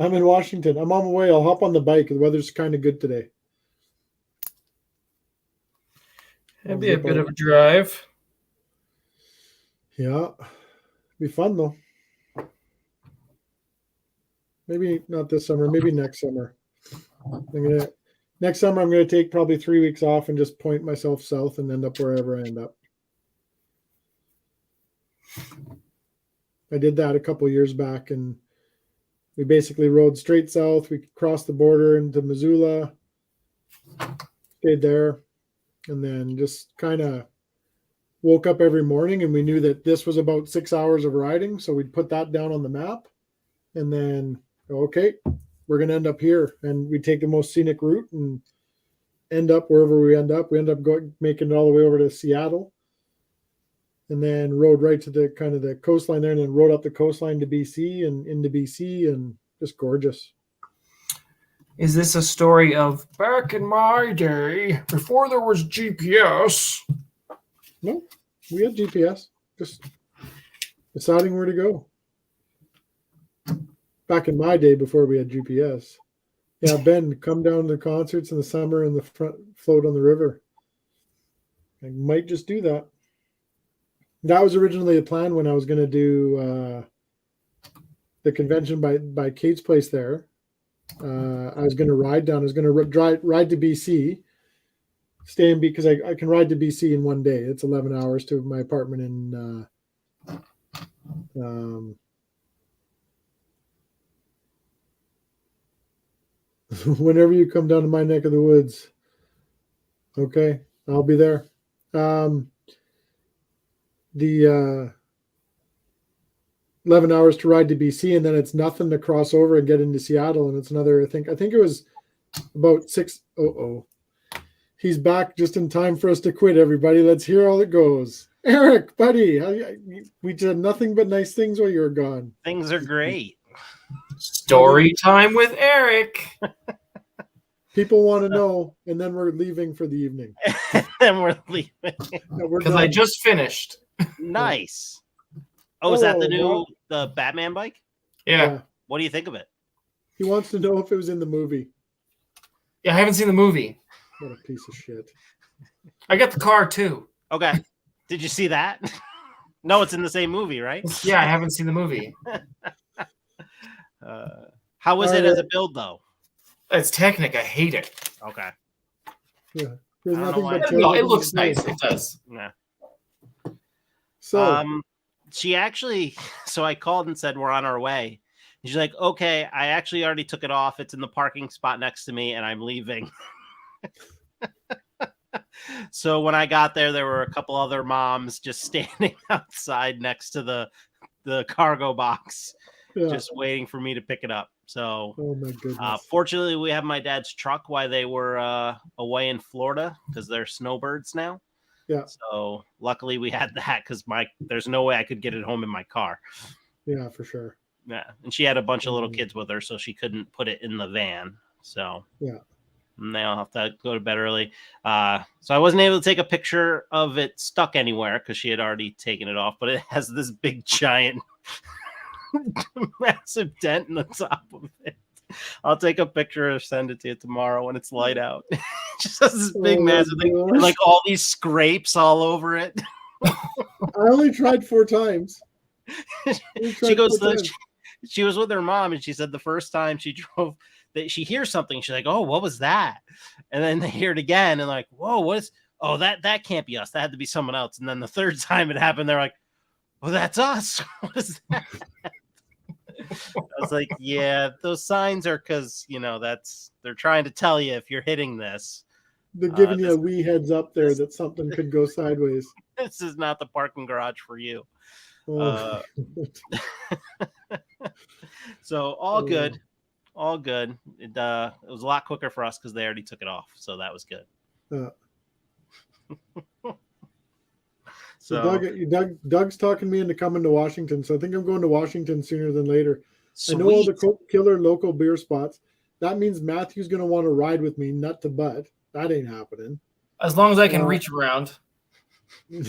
I'm in Washington. I'm on my way. I'll hop on the bike. The weather's kind of good today. It'd be a bit of a drive. Yeah. Be fun though. Maybe not this summer, maybe next summer. Next summer I'm gonna take probably 3 weeks off and just point myself south and end up wherever I end up. I did that a couple of years back, and we basically rode straight south. We crossed the border into Missoula, stayed there, and then just kind of woke up every morning, and we knew that this was about 6 hours of riding. So we'd put that down on the map, and then, okay, we're going to end up here. And we take the most scenic route and end up wherever we end up. We end up making it all the way over to Seattle, and then rode right to the kind of the coastline there, and then rode up the coastline to BC and into BC, and just gorgeous. Is this a story of back in my day before there was GPS? No, we had GPS, just deciding where to go. Back in my day before we had GPS. Yeah, Ben, come down to concerts in the summer and the front float on the river. I might just do that. That was originally a plan when I was going to do the convention by Kate's place there. I was going to ride down. I was going to ride to BC, stay in because I can ride to BC in one day. It's 11 hours to my apartment in whenever you come down to my neck of the woods. Okay, I'll be there. The 11 hours to ride to BC, and then it's nothing to cross over and get into Seattle, and it's another, I think it was about 6. He's back just in time for us to quit, everybody. Let's hear how it goes. Eric, buddy, we did nothing but nice things while you were gone. Things are great. Story time with Eric. People want to know, and then we're leaving for the evening. And we're leaving. Because I just finished. Nice. Oh, is that the Batman bike? Yeah. What do you think of it? He wants to know if it was in the movie. Yeah, I haven't seen the movie. What a piece of shit. I got the car too. Okay. Did you see that? No, it's in the same movie, right? Yeah, I haven't seen the movie. How was it as a build, though? It's Technic. I hate it. Okay. Yeah. There's I don't nothing know why. but No, it looks nice. It does. Yeah. So She actually, so I called and said we're on our way. And she's like, okay, I actually already took it off. It's in the parking spot next to me, and I'm leaving. So when I got there, there were a couple other moms just standing outside next to the cargo box, just waiting for me to pick it up. So, oh my goodness. Fortunately, we have my dad's truck while they were away in Florida because they're snowbirds now. Yeah. So luckily we had that because there's no way I could get it home in my car. Yeah, for sure. Yeah, and she had a bunch of little kids with her, so she couldn't put it in the van. So yeah, and they all have to go to bed early. So I wasn't able to take a picture of it stuck anywhere because she had already taken it off. But it has this big giant, massive dent in the top of it. I'll take a picture and send it to you tomorrow when it's light out. It just has this big massive thing, and like all these scrapes all over it. I only tried 4 times. She was with her mom, and she said the first time she drove that she hears something, she's like, "Oh, what was that?" And then they hear it again, and like, "Whoa, what is? Oh, that can't be us. That had to be someone else." And then the third time it happened, they're like, "Oh, that's us. What is that?" I was like, "Yeah, those signs are because they're trying to tell you if you're hitting this." They're giving you a wee heads up there that something could go sideways. This is not the parking garage for you. Oh. So all good. It was a lot quicker for us because they already took it off, so that was good. So Doug's talking me into coming to Washington, so I think I'm going to Washington sooner than later. Sweet. I know all the killer local beer spots. That means Matthew's going to want to ride with me, nut to butt. That ain't happening. As long as I can reach around. Now,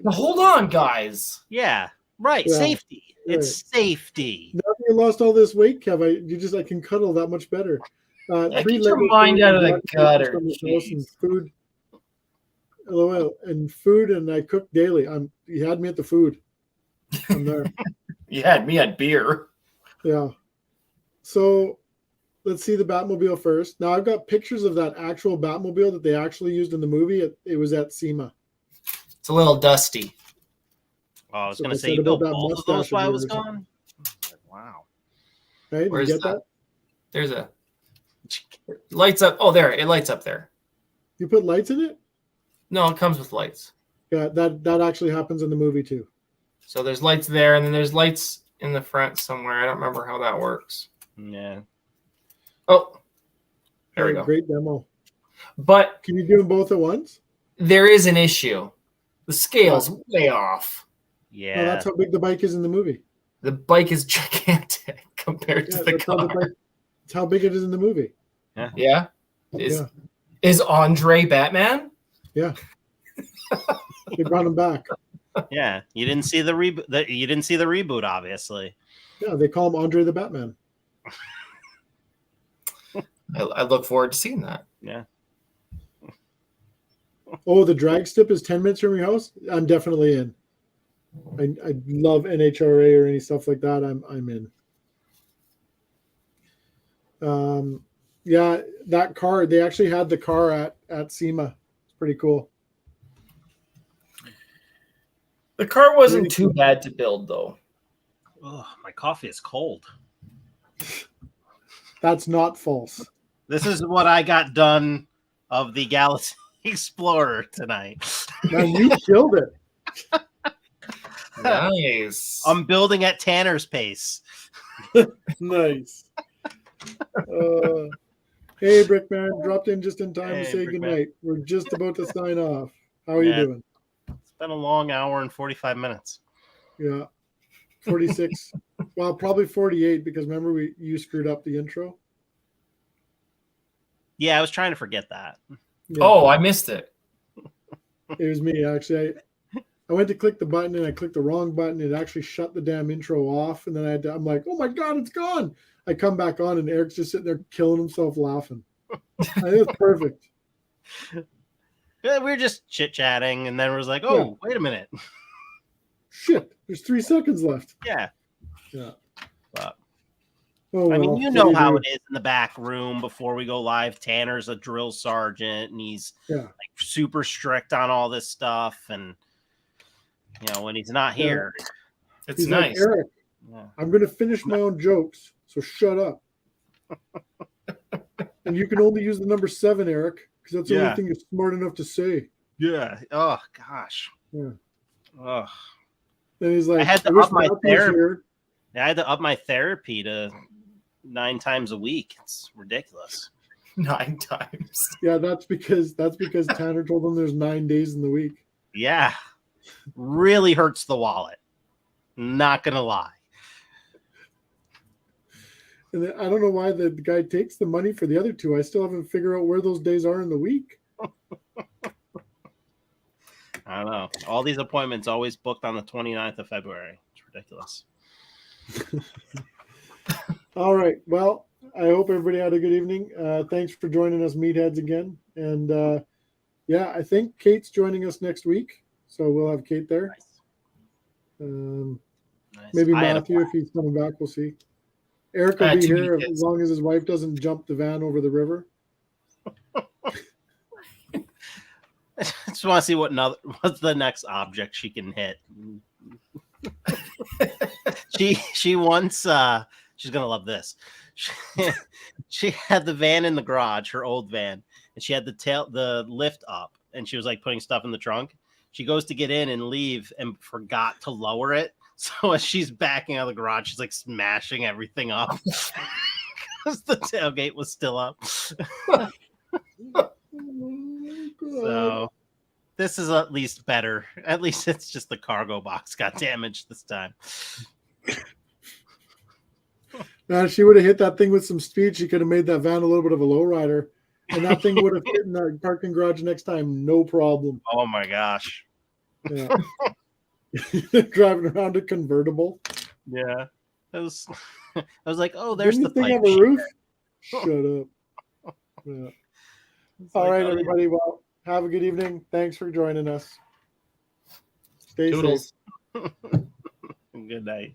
hold on, guys. Yeah, right. Yeah. Safety. Right. It's safety. Now that you lost all this weight, Kev, I can cuddle that much better. Get your mind out of the gutter. And food. LOL. And food, and I cook daily. You had me at the food. I'm there. You had me at beer. Yeah. So let's see the Batmobile first. Now I've got pictures of that actual Batmobile that they actually used in the movie. It was at SEMA. It's a little dusty. Oh, I was So gonna they say said you built about that both of those mustache of while I was yours. gone. Wow. Hey, did you Where's get that? There's a lights up. Oh, there. It lights up there. You put lights in it? No, it comes with lights. Yeah, that actually happens in the movie too. So there's lights there, and then there's lights in the front somewhere. I don't remember how that works. Yeah. Oh, there we Hey, go. Great demo. But Can you do them both at once? there is an issue. The scale's way off. Yeah. No, that's how big the bike is in the movie. The bike is gigantic compared Yeah, to the that's how the car. bike. It's how big it is in the movie. Yeah. Is Andre Batman? Yeah. They brought him back. Yeah. You didn't see the reboot. You didn't see the reboot, obviously. Yeah, they call him Andre the Batman. I look forward to seeing that. Yeah. Oh, the drag strip is 10 minutes from your house? I'm definitely in. I love NHRA or any stuff like that. I'm in. Yeah, that car, they actually had the car at SEMA. It's pretty cool. The car wasn't Really too cool. bad to build, though. Oh, my coffee is cold. That's not false. This is what I got done of the Galaxy Explorer tonight. Man, you killed it. Nice. I'm building at Tanner's pace. Nice. Hey, Brickman, dropped in just in time Hey, to say Brickman. goodnight. We're just about to sign off. How are you Yeah. doing? It's been a long hour and 45 minutes. Yeah. 46. Well, probably 48 because remember you screwed up the intro. Yeah, I was trying to forget that. Yeah, Oh, I missed it. it was me actually. I went to click the button and I clicked the wrong button. It actually shut the damn intro off, and then I'm like, oh my god, it's gone. I come back on and Eric's just sitting there killing himself laughing. I think it's perfect. Yeah, we were just chit chatting, and then it was like, oh, wait a minute. Shit, there's 3 seconds left. Yeah. Yeah. But, Oh, I mean, well, you what know do how do? it is in the back room before we go live. Tanner's a drill sergeant, and he's Yeah. like super strict on all this stuff. And you know, when he's not Yeah. here, It's He's nice. like, Eric, yeah. I'm going to finish my own jokes, so shut up. And you can only use the number 7, Eric, because that's the Yeah. only thing you're smart enough to say. Yeah. Oh gosh. Yeah. Oh, And he's like, I had to wish up my Matthew was therapy. here. I had to up my therapy to 9 times a week. It's ridiculous. 9 times. Yeah, that's because Tanner told him there's 9 days in the week. Yeah. Really hurts the wallet. Not gonna lie. And then, I don't know why the guy takes the money for the other 2. I still haven't figured out where those days are in the week. I don't know. All these appointments always booked on the 29th of February. It's ridiculous. All right. Well, I hope everybody had a good evening. Thanks for joining us, Meatheads, again. And yeah, I think Kate's joining us next week. So we'll have Kate there. Nice. Nice. Maybe I had a Matthew, if he's coming back, we'll see. Eric will be to here be as long as his wife doesn't jump the van over the river. I just want to see what's the next object she can hit. she once she's gonna love this. She had the van in the garage, her old van, and she had the lift up, and she was like putting stuff in the trunk. She goes to get in and leave and forgot to lower it. So as she's backing out of the garage, she's like smashing everything up because the tailgate was still up. So this is at least better. At least it's just the cargo box got damaged this time. Now, if she would have hit that thing with some speed, she could have made that van a little bit of a lowrider. And that thing would have fit in the parking garage next time, no problem. Oh my gosh. Yeah. Driving around a convertible. Yeah. I was like, oh, there's Didn't the the thing pipe. have a roof? Shut up. Yeah. It's All like, right, oh, yeah. everybody. Well, have a good evening. Thanks for joining us. Stay Toodles. safe. Good night.